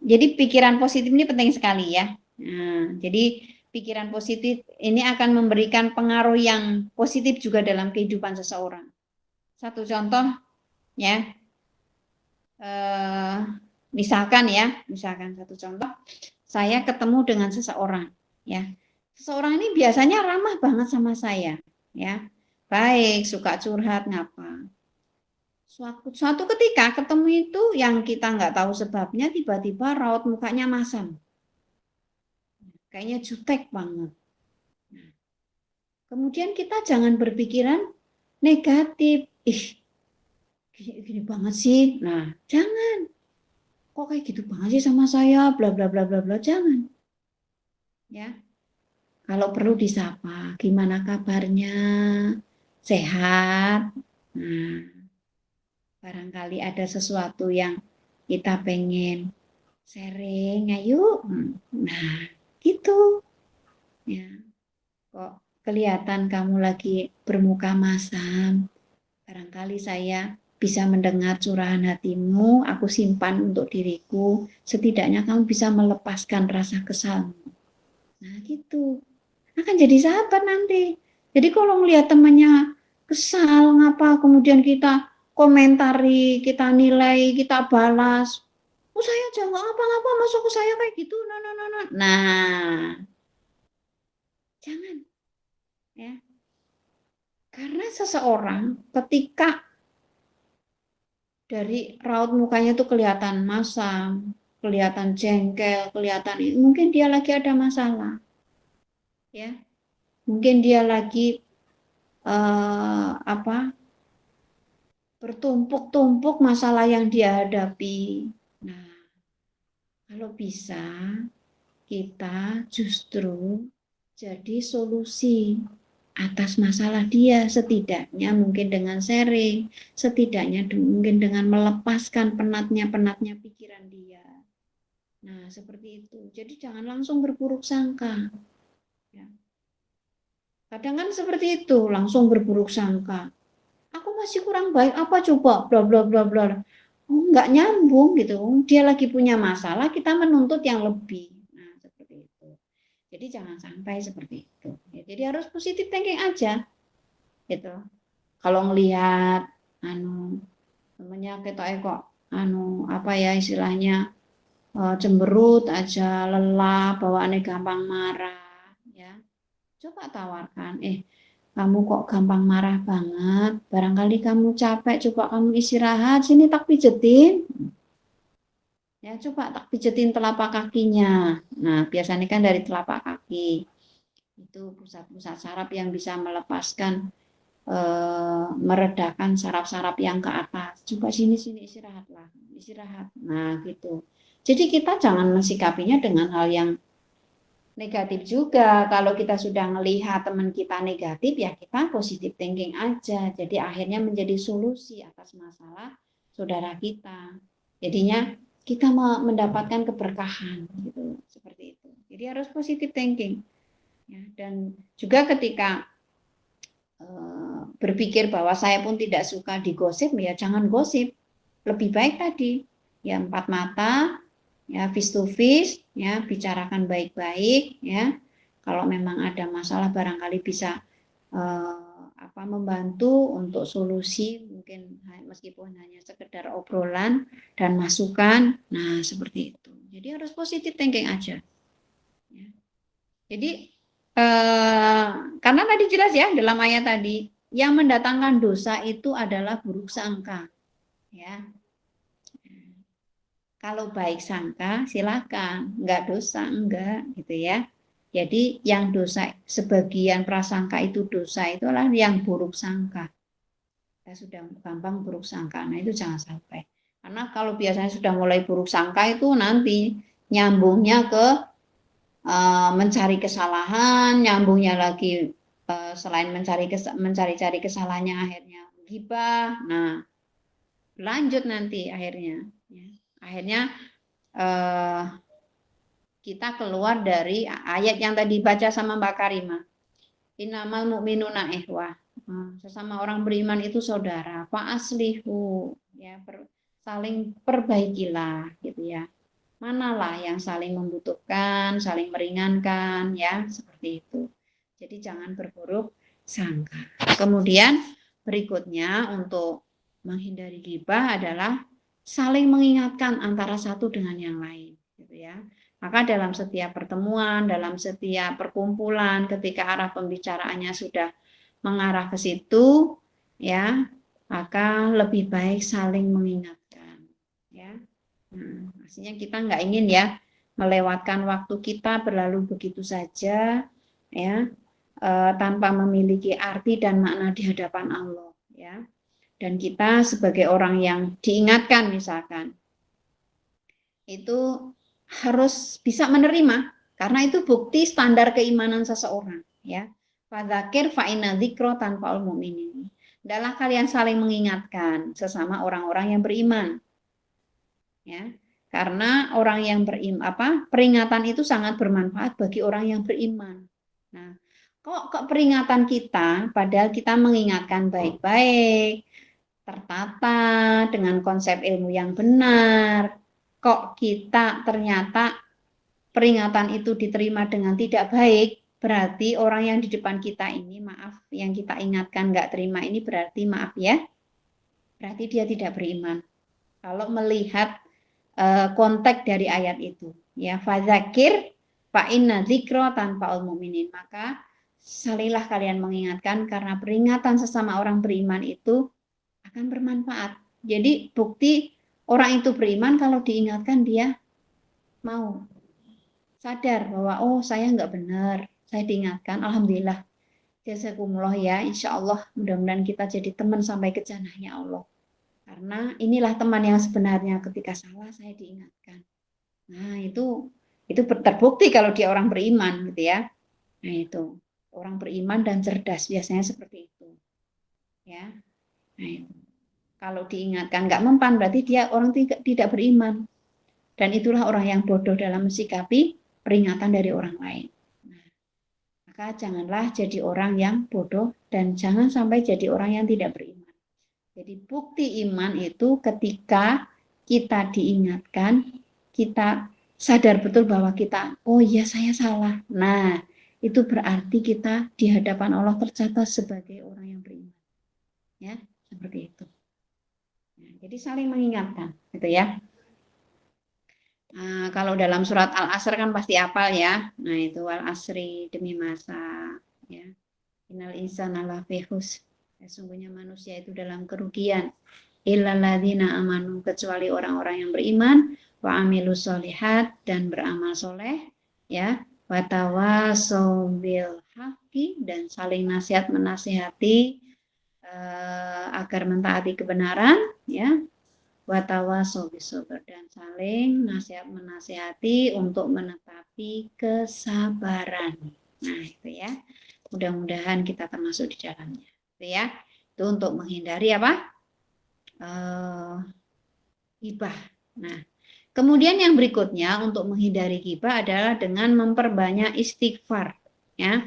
jadi pikiran positif ini penting sekali ya. Nah, jadi pikiran positif ini akan memberikan pengaruh yang positif juga dalam kehidupan seseorang. Satu contoh ya, misalkan satu contoh, saya ketemu dengan seseorang ya. Seseorang ini biasanya ramah banget sama saya ya. Baik, suka curhat ngapa. Suatu ketika ketemu itu yang kita nggak tahu sebabnya tiba-tiba raut mukanya masam. Kayaknya jutek banget. Nah, kemudian kita jangan berpikiran negatif. Ih, gini banget sih. Nah, jangan. Kok kayak gitu banget sih sama saya, bla bla bla bla bla. Jangan. Ya. Kalau perlu disapa, gimana kabarnya? Sehat? Nah, barangkali ada sesuatu yang kita pengen sharing, ayo. Nah, gitu. Ya. Kok kelihatan kamu lagi bermuka masam. Barangkali saya bisa mendengar curahan hatimu, aku simpan untuk diriku. Setidaknya kamu bisa melepaskan rasa kesalmu. Nah, gitu. Akan jadi sahabat nanti. Jadi kalau melihat temannya kesal, ngapa kemudian kita komentari, kita nilai, kita balas. Oh saya aja nggak ngapa-ngapa, masuk ke saya kayak gitu. Nah, jangan ya. Karena seseorang ketika dari raut mukanya tuh kelihatan masam, kelihatan jengkel, kelihatan mungkin dia lagi ada masalah, ya. Mungkin dia lagi bertumpuk-tumpuk masalah yang dia hadapi. Nah, kalau bisa kita justru jadi solusi atas masalah dia, setidaknya mungkin dengan sharing, setidaknya mungkin dengan melepaskan penatnya pikiran dia. Nah, seperti itu. Jadi jangan langsung berburuk sangka. Ya. Kadang kan seperti itu, langsung berburuk sangka. Aku masih kurang baik, apa coba? Bla bla bla bla. Oh, nggak nyambung gitu. Dia lagi punya masalah, kita menuntut yang lebih. Nah, seperti itu. Jadi jangan sampai seperti itu. Ya, jadi harus positif thinking aja, gitu. Kalau ngelihat temennya kita kok apa ya istilahnya cemberut aja, lelah, bawaannya gampang marah, ya. Coba tawarkan, kamu kok gampang marah banget, barangkali kamu capek, coba kamu istirahat, sini tak pijetin. Ya, coba tak pijetin telapak kakinya. Nah, biasanya kan dari telapak kaki. Itu pusat-pusat saraf yang bisa melepaskan, meredakan saraf-saraf yang ke atas. Coba sini istirahatlah, istirahat. Nah, gitu. Jadi kita jangan mensikapinya dengan hal yang negatif juga. Kalau kita sudah melihat teman kita negatif, ya kita positive thinking aja. Jadi akhirnya menjadi solusi atas masalah saudara kita. Jadinya kita mendapatkan keberkahan gitu, seperti itu. Jadi harus positive thinking. Ya, dan juga ketika berpikir bahwa saya pun tidak suka digosip, ya jangan gosip. Lebih baik tadi, ya empat mata, ya face to face, ya bicarakan baik-baik, ya. Kalau memang ada masalah barangkali bisa membantu untuk solusi, mungkin meskipun hanya sekedar obrolan dan masukan. Nah, seperti itu. Jadi harus positive thinking aja. Ya. Jadi karena tadi jelas ya dalam ayat tadi, yang mendatangkan dosa itu adalah buruk sangka, ya. Kalau baik sangka silakan, enggak dosa enggak gitu ya. Jadi yang dosa sebagian prasangka itu dosa itu adalah yang buruk sangka. Kita sudah gampang buruk sangka. Nah, itu jangan sampai. Karena kalau biasanya sudah mulai buruk sangka itu nanti nyambungnya ke mencari kesalahan, nyambungnya lagi selain mencari-cari kesalahannya akhirnya ghibah. Nah, lanjut nanti akhirnya. Ya. Akhirnya kita keluar dari ayat yang tadi baca sama Mbak Karimah. Innamal mu'minuna ikhwah. Sesama orang beriman itu saudara. Fa aslihu, ya, saling perbaikilah gitu ya. Manalah yang saling membutuhkan, saling meringankan, ya, seperti itu. Jadi jangan berburuk sangka. Kemudian berikutnya untuk menghindari ghibah adalah saling mengingatkan antara satu dengan yang lain, gitu ya. Maka dalam setiap pertemuan, dalam setiap perkumpulan, ketika arah pembicaraannya sudah mengarah ke situ, ya, maka lebih baik saling mengingatkan, ya. Nah, maksudnya kita nggak ingin ya melewatkan waktu kita berlalu begitu saja, ya, tanpa memiliki arti dan makna di hadapan Allah, ya. Dan kita sebagai orang yang diingatkan misalkan, itu harus bisa menerima karena itu bukti standar keimanan seseorang, ya. Fadzakir fa inna dzikra tanfa'ul mu'minin. Adalah kalian saling mengingatkan sesama orang-orang yang beriman, ya. Karena orang yang peringatan itu sangat bermanfaat bagi orang yang beriman. Nah, kok peringatan kita padahal kita mengingatkan baik-baik, tertata dengan konsep ilmu yang benar, kok kita ternyata peringatan itu diterima dengan tidak baik, berarti orang yang di depan kita ini, maaf, yang kita ingatkan nggak terima ini berarti, maaf ya, berarti dia tidak beriman. Kalau melihat konteks dari ayat itu. Ya, fadzakir fa inna dzikra tanfa'ul mu'minin. Maka salihlah kalian mengingatkan karena peringatan sesama orang beriman itu akan bermanfaat. Jadi bukti orang itu beriman kalau diingatkan dia mau sadar bahwa oh saya nggak benar, saya diingatkan, alhamdulillah. Jazakumullah ya, insya Allah mudah-mudahan kita jadi teman sampai ke jannahnya Allah. Karena inilah teman yang sebenarnya ketika salah saya diingatkan. Nah itu terbukti kalau dia orang beriman gitu ya. Nah itu orang beriman dan cerdas biasanya seperti itu. Ya, nah itu. Kalau diingatkan nggak mempan berarti dia orang tidak beriman. Dan itulah orang yang bodoh dalam mensikapi peringatan dari orang lain. Nah, maka janganlah jadi orang yang bodoh dan jangan sampai jadi orang yang tidak beriman. Jadi bukti iman itu ketika kita diingatkan, kita sadar betul bahwa kita, oh iya saya salah. Nah, itu berarti kita di hadapan Allah tercatat sebagai orang yang beriman. Ya, seperti itu. Nah, jadi saling mengingatkan, gitu ya. Nah, kalau dalam surat Al-Asr kan pasti hafal ya. Nah, itu Al-Asri demi masa ya. Innal insana lafi khusr. Sesungguhnya manusia itu dalam kerugian. Illalladzina amanu, kecuali orang-orang yang beriman, wa amilus solihat, dan beramal soleh, ya, wa tawasau bil haqqi, dan saling nasihat menasihati agar mentaati kebenaran, ya, wa tawasau bisobr, dan saling nasihat menasihati untuk menetapi kesabaran. Nah, itu ya. Mudah-mudahan kita termasuk di dalamnya. Itu ya. Itu untuk menghindari apa? Ghibah. Nah, kemudian yang berikutnya untuk menghindari ghibah adalah dengan memperbanyak istighfar, ya.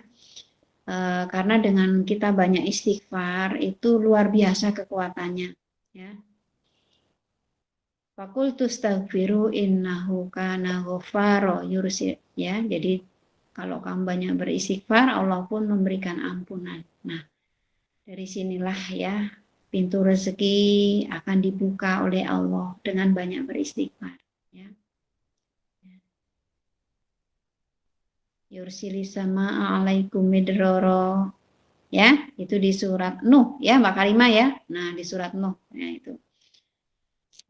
Karena dengan kita banyak istighfar itu luar biasa kekuatannya, ya. Fakultu astaghfiru innahu kana ghafaro yursil, ya. Jadi kalau kamu banyak beristighfar, Allah pun memberikan ampunan. Nah, dari sinilah ya pintu rezeki akan dibuka oleh Allah dengan banyak beristighfar. Ya. Yursili sama alaikum midroro. Ya, itu di surat Nuh ya, Mbak Karimah ya. Nah, di surat Nuh. Nah, itu.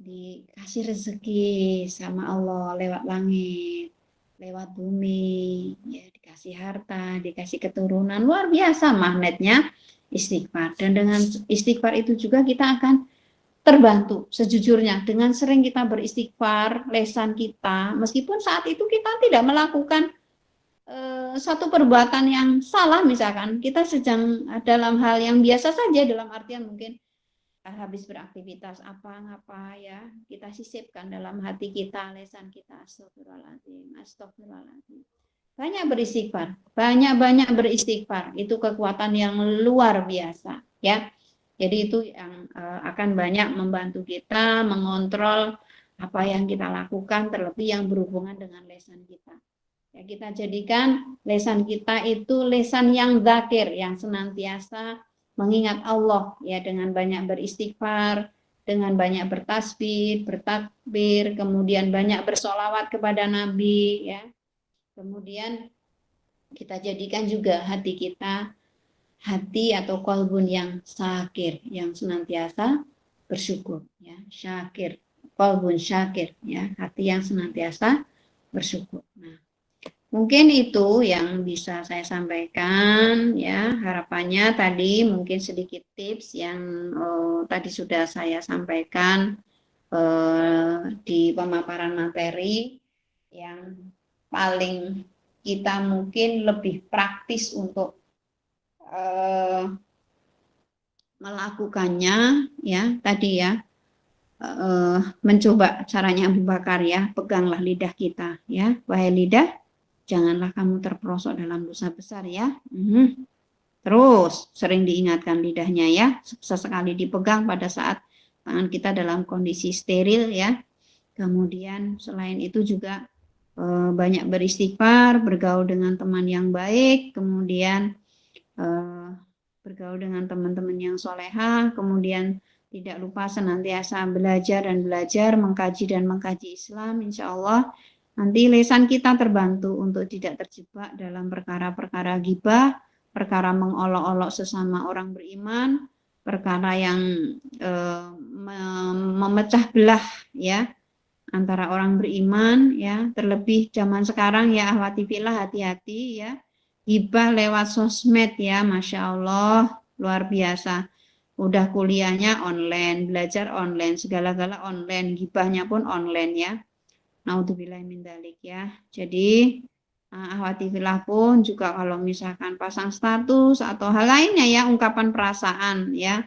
Dikasih rezeki sama Allah lewat langit, lewat bumi, ya, dikasih harta, dikasih keturunan, luar biasa magnetnya istighfar. Dan dengan istighfar itu juga kita akan terbantu sejujurnya dengan sering kita beristighfar, lesan kita, meskipun saat itu kita tidak melakukan satu perbuatan yang salah, misalkan kita sedang dalam hal yang biasa saja, dalam artian mungkin habis beraktivitas ngapa ya, kita sisipkan dalam hati kita, lesan kita, astagfirullahaladzim, astagfirullahaladzim. Banyak beristighfar, banyak beristighfar, itu kekuatan yang luar biasa ya. Jadi itu yang akan banyak membantu kita mengontrol apa yang kita lakukan, terlebih yang berhubungan dengan lesan kita. Ya, kita jadikan lesan kita itu lesan yang dzakir, yang senantiasa mengingat Allah ya, dengan banyak beristighfar, dengan banyak bertasbih, bertakbir, kemudian banyak bersolawat kepada Nabi ya. Kemudian kita jadikan juga hati kita hati atau qalbun yang syakir, yang senantiasa bersyukur ya, syakir, qalbun syakir ya, hati yang senantiasa bersyukur. Nah, mungkin itu yang bisa saya sampaikan ya, harapannya tadi mungkin sedikit tips yang tadi sudah saya sampaikan di pemaparan materi yang paling kita mungkin lebih praktis untuk melakukannya ya, tadi ya, mencoba caranya Abu Bakar ya, peganglah lidah kita ya, wahai lidah, janganlah kamu terperosok dalam dosa besar ya. Terus sering diingatkan lidahnya ya, sesekali dipegang pada saat tangan kita dalam kondisi steril ya. Kemudian selain itu juga banyak beristighfar, bergaul dengan teman yang baik, kemudian bergaul dengan teman-teman yang solehah, kemudian tidak lupa senantiasa belajar dan belajar, mengkaji dan mengkaji Islam, insya Allah nanti lisan kita terbantu untuk tidak terjebak dalam perkara-perkara ghibah, perkara mengolok-olok sesama orang beriman, perkara yang memecah belah ya antara orang beriman ya, terlebih zaman sekarang ya ahwati fillah, hati-hati ya, ghibah lewat sosmed ya, Masya Allah luar biasa. Udah kuliahnya online, belajar online, segala-gala online, ghibahnya pun online ya. Naudzubillah min dzalik ya. Jadi ahwati fillah pun juga kalau misalkan pasang status atau hal lainnya ya, ungkapan perasaan ya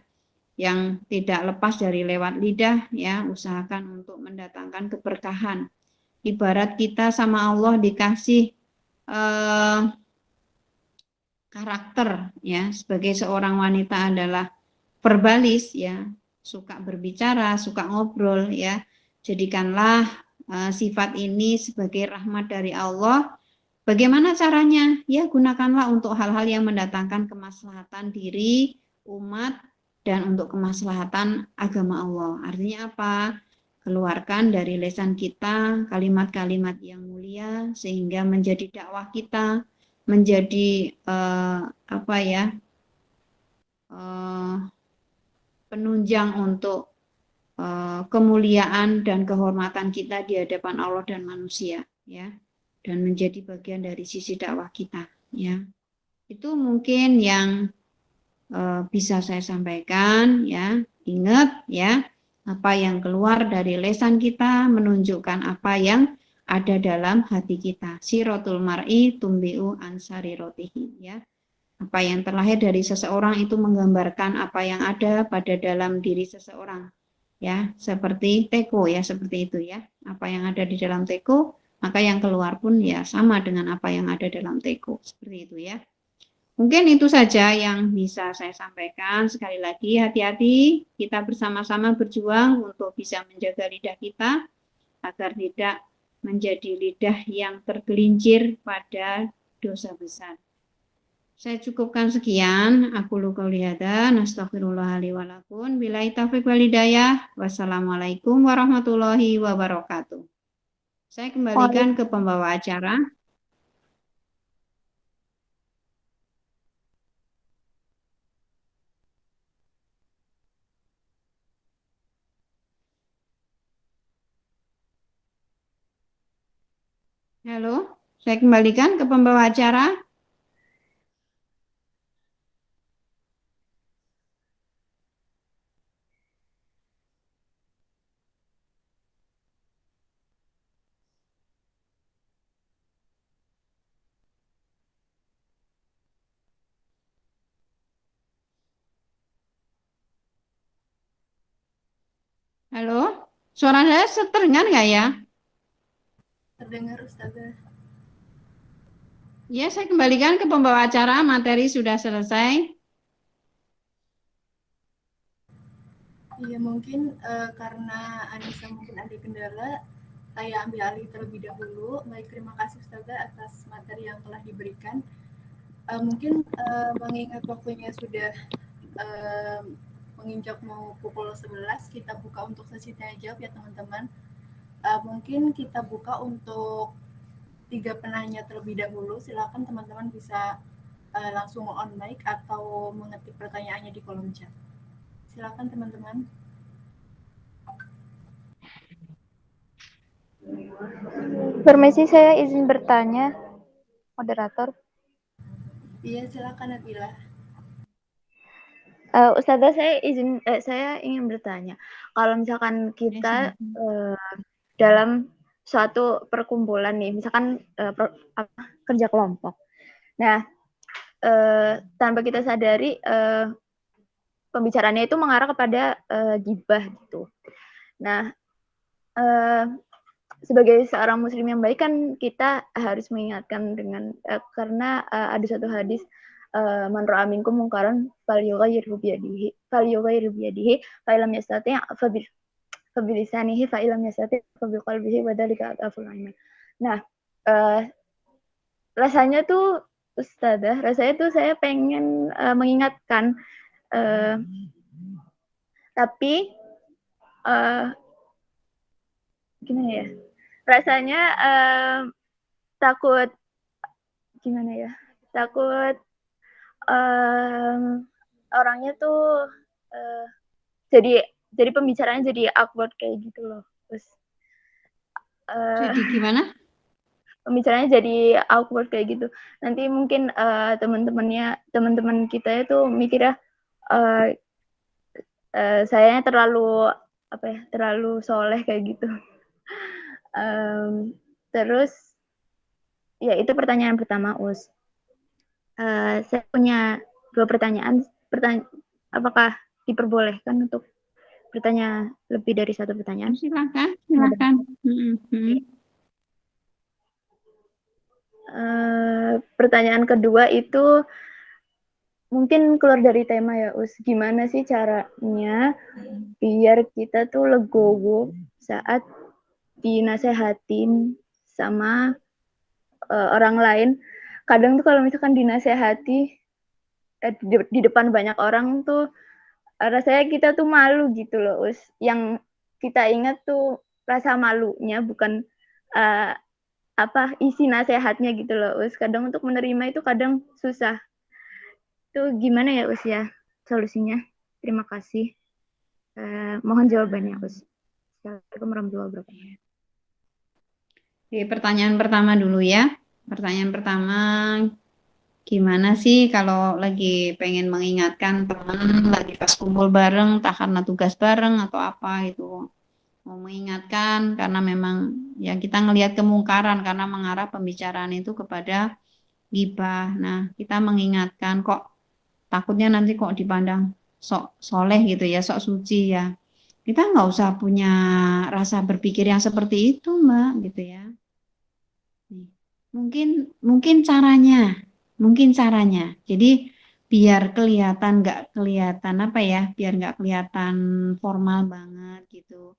yang tidak lepas dari lewat lidah ya, usahakan untuk mendatangkan keberkahan. Ibarat kita sama Allah dikasih karakter ya, sebagai seorang wanita adalah verbalis ya, suka berbicara, suka ngobrol ya. Jadikanlah sifat ini sebagai rahmat dari Allah. Bagaimana caranya? Ya, gunakanlah untuk hal-hal yang mendatangkan kemaslahatan diri, umat, dan untuk kemaslahatan agama Allah. Artinya apa? Keluarkan dari lisan kita kalimat-kalimat yang mulia sehingga menjadi dakwah kita, menjadi apa ya? Penunjang untuk kemuliaan dan kehormatan kita di hadapan Allah dan manusia ya, dan menjadi bagian dari sisi dakwah kita ya. Itu mungkin yang bisa saya sampaikan ya. Ingat ya, apa yang keluar dari lisan kita menunjukkan apa yang ada dalam hati kita. Sirotul mar'i tumbi'u ansari rotihi ya. Apa yang terlahir dari seseorang itu menggambarkan apa yang ada pada dalam diri seseorang ya, seperti teko ya, seperti itu ya. Apa yang ada di dalam teko, maka yang keluar pun ya sama dengan apa yang ada dalam teko, seperti itu ya. Mungkin itu saja yang bisa saya sampaikan. Sekali lagi hati-hati, kita bersama-sama berjuang untuk bisa menjaga lidah kita agar tidak menjadi lidah yang tergelincir pada dosa besar. Saya cukupkan sekian. Aku qauli hadza, nastaghfirullah li wa lakum. Billahi taufiq wal hidayah. Wassalamualaikum warahmatullahi wabarakatuh. Saya kembalikan ke pembawa acara. Halo, saya kembalikan ke pembawa acara. Halo, suara saya terdengar nggak ya? Terdengar Ustazah. Ya, saya kembalikan ke pembawa acara. Materi sudah selesai. Iya mungkin karena Anissa mungkin ada kendala, saya ambil alih terlebih dahulu. Baik, terima kasih Ustazah atas materi yang telah diberikan. Mungkin mengingat waktunya sudah menginjak mau pukul 11, kita buka untuk sesi tanya jawab ya teman-teman. Mungkin kita buka untuk 3 penanya terlebih dahulu. Silakan teman-teman bisa langsung on mic atau mengetik pertanyaannya di kolom chat. Silakan teman-teman. Permisi, saya izin bertanya, moderator. Iya, silakan Nabila. Ustazah, saya ingin bertanya, kalau misalkan kita dalam suatu perkumpulan nih, misalkan kerja kelompok. Nah, tanpa kita sadari pembicaraannya itu mengarah kepada ghibah gitu. Nah, sebagai seorang muslim yang baik kan kita harus mengingatkan dengan karena ada satu hadis man ra'a minkum munkaran falyughayyirhu biyadihi fa illam yastati' fa bi lisanihi fa illam yastati' fa bi qalbihi wa dzalika adhaful iman. Nah, rasanya tuh rasanya tuh saya pengen mengingatkan Tapi gimana ya? Rasanya takut gimana ya? Takut orangnya tuh jadi pembicaraan jadi awkward kayak gitu loh. Terus Jadi gimana? pembicaranya jadi awkward kayak gitu. Nanti mungkin teman-teman kita itu mikirnya saya terlalu terlalu soleh kayak gitu. Terus ya itu pertanyaan pertama Us. Saya punya 2 pertanyaan. Apakah diperbolehkan untuk bertanya lebih dari 1 pertanyaan? Silakan, silakan. Pertanyaan kedua itu mungkin keluar dari tema ya Us. Gimana sih caranya biar kita tuh legowo saat dinasehatin sama orang lain. Kadang tuh kalau misalkan dinasehati di depan banyak orang tuh rasanya kita tuh malu gitu loh Us. Yang kita ingat tuh rasa malunya bukan isi nasehatnya gitu loh Us. Kadang untuk menerima itu kadang susah. Itu gimana ya Us ya solusinya? Terima kasih. Mohon jawabannya Us. Assalamualaikum warahmatullahi wabarakatuh. Oke, pertanyaan pertama dulu ya. Pertanyaan pertama, gimana sih kalau lagi pengen mengingatkan teman lagi pas kumpul bareng, tak karena tugas bareng atau apa gitu. Mau mengingatkan karena memang ya kita ngelihat kemungkaran karena mengarah pembicaraan itu kepada ghibah. Nah, kita mengingatkan kok takutnya nanti kok dipandang sok soleh gitu ya, sok suci ya. Kita nggak usah punya rasa berpikir yang seperti itu, Mbak, gitu ya. Mungkin caranya. Jadi biar kelihatan nggak kelihatan apa ya, biar nggak kelihatan formal banget gitu.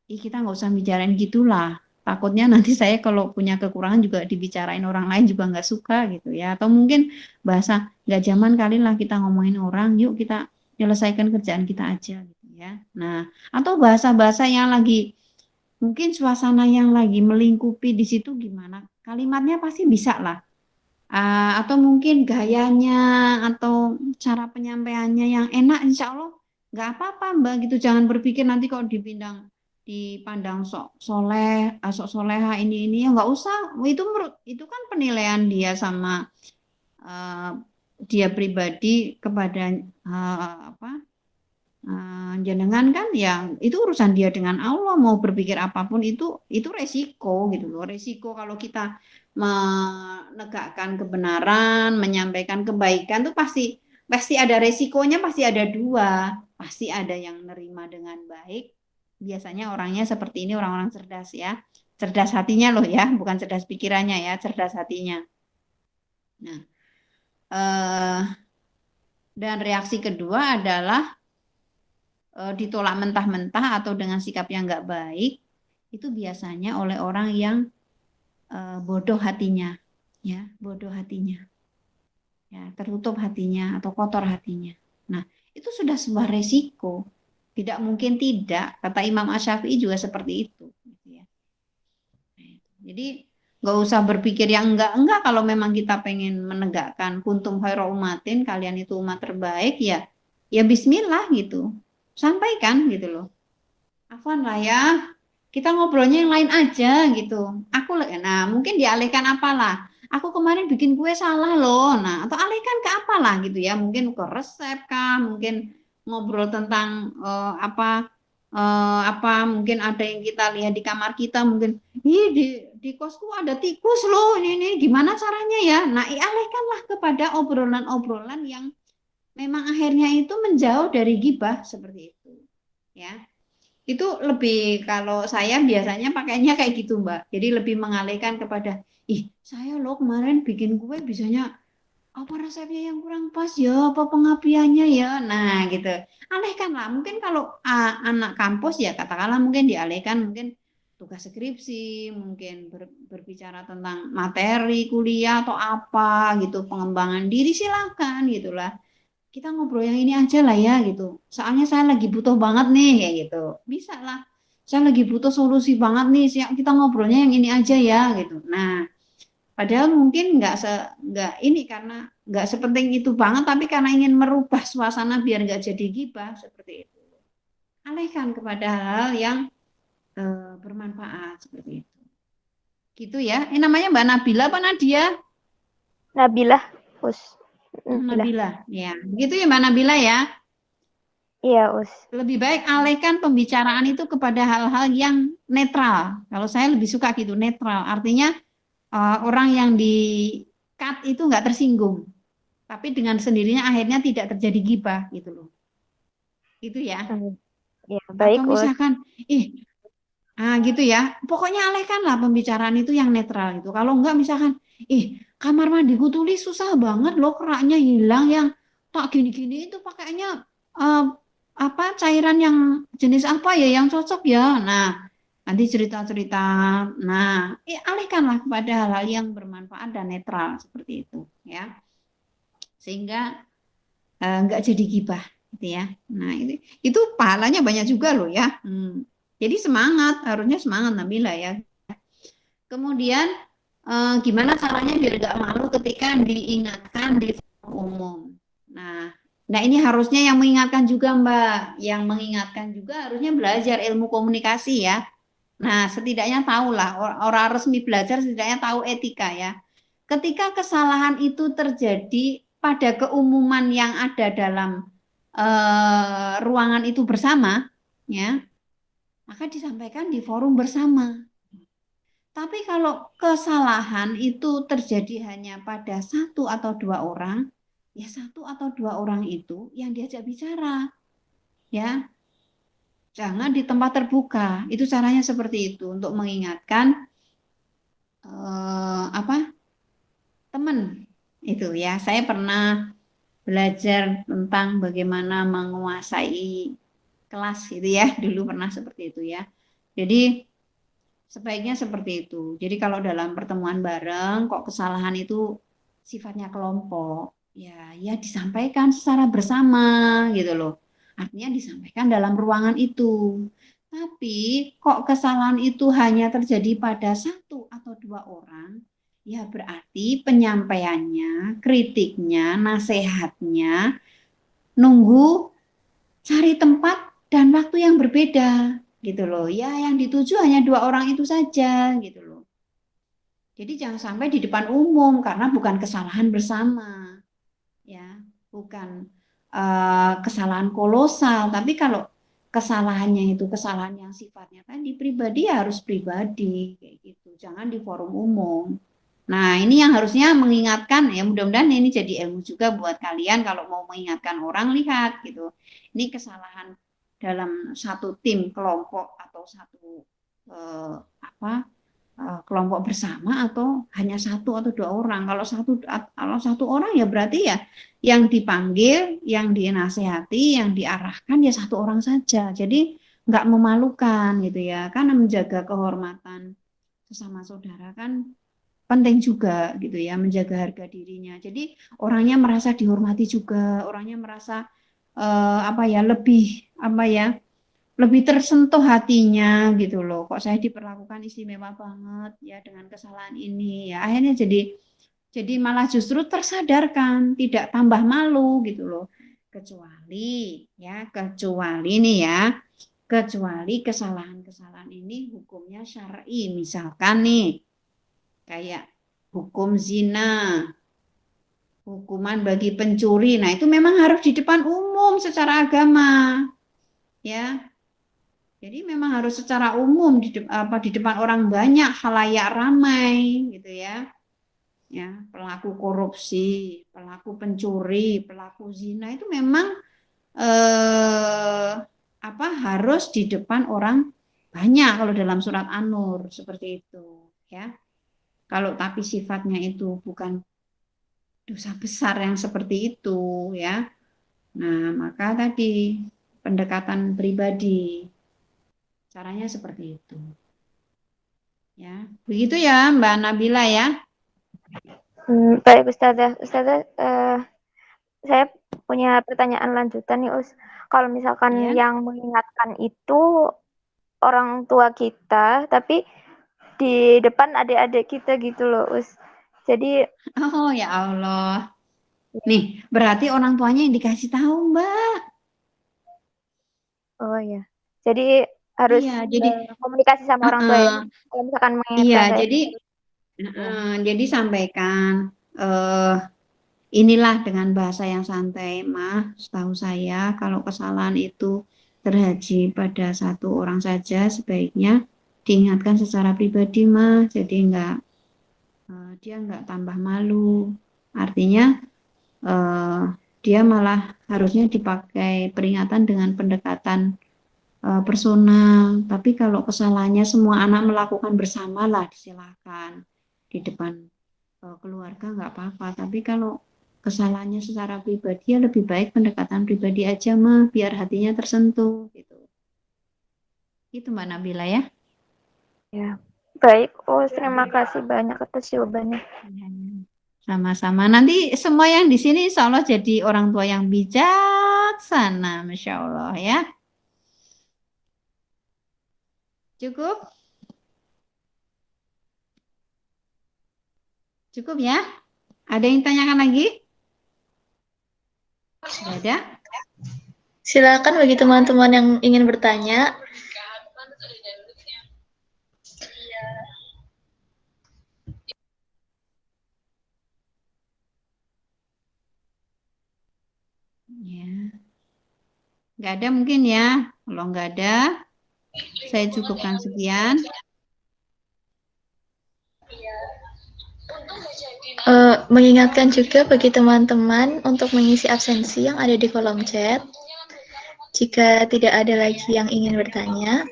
Kita nggak usah bicarain gitulah. Takutnya nanti saya kalau punya kekurangan juga dibicarain orang lain juga nggak suka gitu ya. Atau mungkin bahasa nggak zaman kali lah kita ngomongin orang, yuk kita selesaikan kerjaan kita aja gitu ya. Nah, atau bahasa-bahasa yang lagi mungkin suasana yang lagi melingkupi di situ gimana? Kalimatnya pasti bisa lah. Atau mungkin gayanya atau cara penyampaiannya yang enak, insya Allah nggak apa-apa Mbak gitu. Jangan berpikir nanti kok dipandang sok soleh, sok soleha ini ya nggak usah. Itu kan penilaian dia sama dia pribadi kepada jenengan kan yang itu urusan dia dengan Allah, mau berpikir apapun itu resiko gitu loh. Resiko kalau kita menegakkan kebenaran, menyampaikan kebaikan tuh pasti ada resikonya, pasti ada 2. Pasti ada yang nerima dengan baik. Biasanya orangnya seperti ini, orang-orang cerdas ya. Cerdas hatinya loh ya, bukan cerdas pikirannya ya, cerdas hatinya. Nah, dan reaksi kedua adalah ditolak mentah-mentah atau dengan sikap yang nggak baik, itu biasanya oleh orang yang bodoh hatinya, ya, ya, tertutup hatinya atau kotor hatinya. Nah, itu sudah sebuah resiko. Tidak mungkin tidak, kata Imam Asy-Syafi'i juga seperti itu. Gitu ya. Jadi nggak usah berpikir yang enggak kalau memang kita pengen menegakkan kuntum khairu umatin, kalian itu umat terbaik ya bismillah gitu. Sampaikan gitu loh. Afwan lah ya, kita ngobrolnya yang lain aja gitu. Nah mungkin dialihkan apalah. Aku kemarin bikin kue salah loh. Nah atau alihkan ke apalah gitu ya. Mungkin ke resep kah, mungkin ngobrol tentang apa mungkin ada yang kita lihat di kamar kita mungkin di kosku ada tikus loh ini gimana caranya ya. Nah alihkanlah kepada obrolan-obrolan yang memang akhirnya itu menjauh dari ghibah seperti itu ya. Itu lebih kalau saya biasanya pakainya kayak gitu Mbak. Jadi lebih mengalihkan kepada saya loh kemarin bikin kue bisanya apa resepnya yang kurang pas ya, apa pengapiannya ya. Nah, gitu. Alihkan lah. Mungkin kalau anak kampus ya katakanlah mungkin dialihkan mungkin tugas skripsi, mungkin berbicara tentang materi kuliah atau apa gitu, pengembangan diri silakan gitulah. kita ngobrol yang ini aja lah ya gitu. Soalnya saya lagi butuh banget nih kayak gitu. Bisa lah. Saya lagi butuh solusi banget nih. Kita ngobrolnya yang ini aja ya gitu. Nah, padahal mungkin nggak ini karena nggak sepenting itu banget, tapi karena ingin merubah suasana biar nggak jadi gibah seperti itu. Alihkan kepada hal-hal yang bermanfaat seperti itu. Gitu ya. Ini namanya Mbak Nabila apa Nadia? Nabilah, Us. Nabilah. Nabila. Ya, gitu ya Mbak Nabila ya. Iya, Us. Lebih baik alihkan pembicaraan itu kepada hal-hal yang netral. Kalau saya lebih suka gitu, netral. Artinya orang yang di cut itu nggak tersinggung. Tapi dengan sendirinya akhirnya tidak terjadi gibah gitu loh. Itu ya. Ya, Atau baik, Us. misalkan, gitu ya. Pokoknya alihkanlah pembicaraan itu yang netral itu. Kalau enggak misalkan, kamar mandiku tulis susah banget loh, keraknya hilang yang tak gini-gini itu pakainya eh, apa cairan yang jenis apa ya yang cocok ya. Nah, nanti cerita-cerita. Nah, alihkanlah kepada hal-hal yang bermanfaat dan netral seperti itu ya. Sehingga enggak jadi gibah gitu ya. Nah, itu pahalanya banyak juga loh ya. Jadi semangat, harusnya semangat Nabila ya. Kemudian gimana caranya biar gak malu ketika diingatkan di forum umum. Nah ini harusnya yang mengingatkan juga Mbak, yang mengingatkan juga harusnya belajar ilmu komunikasi ya. Nah setidaknya tahulah orang resmi belajar setidaknya tahu etika ya. Ketika kesalahan itu terjadi pada keumuman yang ada dalam ruangan itu bersama, ya maka disampaikan di forum bersama. Tapi kalau kesalahan itu terjadi hanya pada satu atau dua orang, ya satu atau dua orang itu yang diajak bicara, ya jangan di tempat terbuka. Itu caranya seperti itu untuk mengingatkan teman itu ya. Saya pernah belajar tentang bagaimana menguasai kelas itu ya, dulu pernah seperti itu ya. Jadi sebaiknya seperti itu. Jadi kalau dalam pertemuan bareng kok kesalahan itu sifatnya kelompok, ya disampaikan secara bersama gitu loh. Artinya disampaikan dalam ruangan itu. Tapi kok kesalahan itu hanya terjadi pada satu atau dua orang, ya berarti penyampaiannya, kritiknya, nasihatnya nunggu cari tempat dan waktu yang berbeda gitu loh. Ya yang dituju hanya dua orang itu saja gitu loh. Jadi jangan sampai di depan umum karena bukan kesalahan bersama, ya, bukan kesalahan kolosal. Tapi kalau kesalahannya itu kesalahan yang sifatnya tadi pribadi ya harus pribadi kayak gitu. Jangan di forum umum. Nah, ini yang harusnya mengingatkan ya mudah-mudahan ini jadi ilmu juga buat kalian kalau mau mengingatkan orang lihat gitu. Ini kesalahan dalam satu tim kelompok atau satu kelompok bersama atau hanya satu atau dua orang. Kalau satu orang ya berarti ya yang dipanggil, yang dinasehati, yang diarahkan ya satu orang saja. Jadi nggak memalukan gitu ya. Karena menjaga kehormatan sesama saudara kan penting juga gitu ya, menjaga harga dirinya. Jadi orangnya merasa dihormati juga, orangnya merasa lebih tersentuh hatinya gitu loh. Kok saya diperlakukan istimewa banget ya dengan kesalahan ini ya. Akhirnya jadi malah justru tersadarkan, tidak tambah malu gitu loh. Kecuali nih ya, kecuali kesalahan-kesalahan ini hukumnya syar'i. Misalkan nih kayak hukum zina, hukuman bagi pencuri. Nah, itu memang harus di depan umum secara agama. Ya. Jadi memang harus secara umum di depan orang banyak, khalayak ramai gitu ya. Ya, pelaku korupsi, pelaku pencuri, pelaku zina itu memang harus di depan orang banyak kalau dalam surat An-Nur seperti itu ya. Kalau tapi sifatnya itu bukan dosa besar yang seperti itu ya. Nah, maka tadi pendekatan pribadi caranya seperti itu. Ya, begitu ya Mbak Nabila ya. Baik Ustazah. Ustazah saya punya pertanyaan lanjutan nih, Us. Kalau misalkan Ya. yang mengingatkan itu orang tua kita, tapi di depan adik-adik kita gitu loh, Us. Jadi, Oh ya Allah. Nih, berarti orang tuanya yang dikasih tahu, Mbak. oh ya. Jadi harus Iya, jadi komunikasi sama orang tua ya. uh-uh. Kalau misalkan Iya, mengingatkan saya. Ya. jadi sampaikan inilah dengan bahasa yang santai, Mah. Setahu saya kalau kesalahan itu terjadi pada satu orang saja, sebaiknya diingatkan secara pribadi, Mah. Jadi dia nggak tambah malu. Artinya eh, dia malah harusnya dipakai peringatan dengan pendekatan personal. Tapi kalau kesalahannya semua anak melakukan bersama lah, silakan di depan keluarga nggak apa-apa. Tapi kalau kesalahannya secara pribadi ya lebih baik pendekatan pribadi aja mah, biar hatinya tersentuh gitu. Itu Mbak Nabila ya. Ya. Baik, terima kasih banyak atas jawabannya. Ya, sama-sama. Nanti semua yang di sini insya Allah jadi orang tua yang bijaksana, Masya Allah ya. Cukup? Cukup ya? Ada yang tanyakan lagi? Tidak ada? Silakan bagi teman-teman yang ingin bertanya. Ya. Nggak ada mungkin ya. Kalau nggak ada, saya cukupkan sekian. Mengingatkan juga bagi teman-teman untuk mengisi absensi yang ada di kolom chat. Jika tidak ada lagi yang ingin bertanya,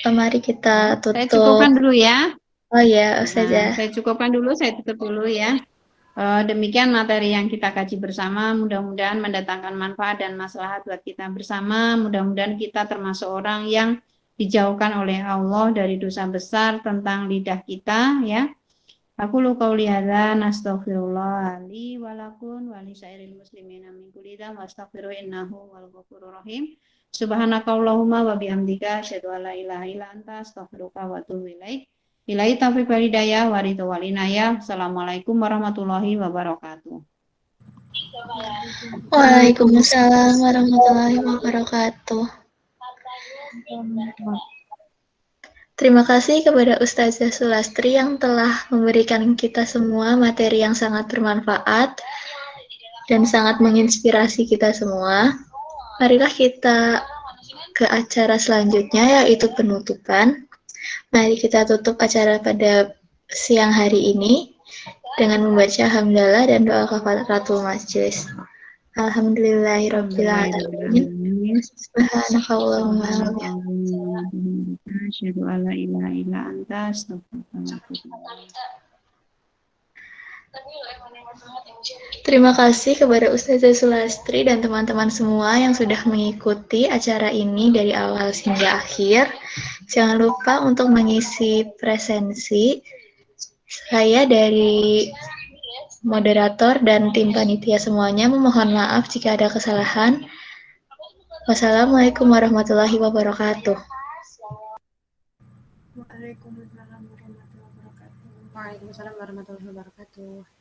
mari kita Saya tutup. cukupkan dulu ya. Oh ya, Nah, Ustazah. saya cukupkan dulu, saya tutup dulu ya. Demikian materi yang kita kaji bersama, mudah-mudahan mendatangkan manfaat dan maslahat buat kita bersama. Mudah-mudahan kita termasuk orang yang dijauhkan oleh Allah dari dosa besar tentang lidah kita ya. Aku lu qauli hadza nastaghfirullah li wa lakum wa li sairil muslimina min kulli dzambi wastaghfiru innahu wal ghafurur rahim. Subhanakallahumma wa bihamdika asyhadu an la ilaha illa anta astaghfiruka wa atubu ilaik. Billahi taufiq wal hidayah wa ridho wal inayah. Assalamualaikum warahmatullahi wabarakatuh. Waalaikumsalam warahmatullahi wabarakatuh. Terima kasih kepada Ustazah Sulastri yang telah memberikan kita semua materi yang sangat bermanfaat dan sangat menginspirasi kita semua. Marilah kita ke acara selanjutnya, yaitu penutupan. Mari kita tutup acara pada siang hari ini dengan membaca hamdalah dan doa kafaratul majelis. Alhamdulillahirabbil alamin. Subhanakallahumma wa bihamdika asyhadu an la ilaha illa anta astaghfiruka wa atubu ilaik. Terima kasih kepada Ustazah Sulastri dan teman-teman semua yang sudah mengikuti acara ini dari awal hingga akhir. Jangan lupa untuk mengisi presensi. Saya dari moderator dan tim panitia semuanya memohon maaf jika ada kesalahan. Wassalamualaikum warahmatullahi wabarakatuh. Waalaikumsalam warahmatullahi wabarakatuh. Waalaikumsalam warahmatullahi wabarakatuh.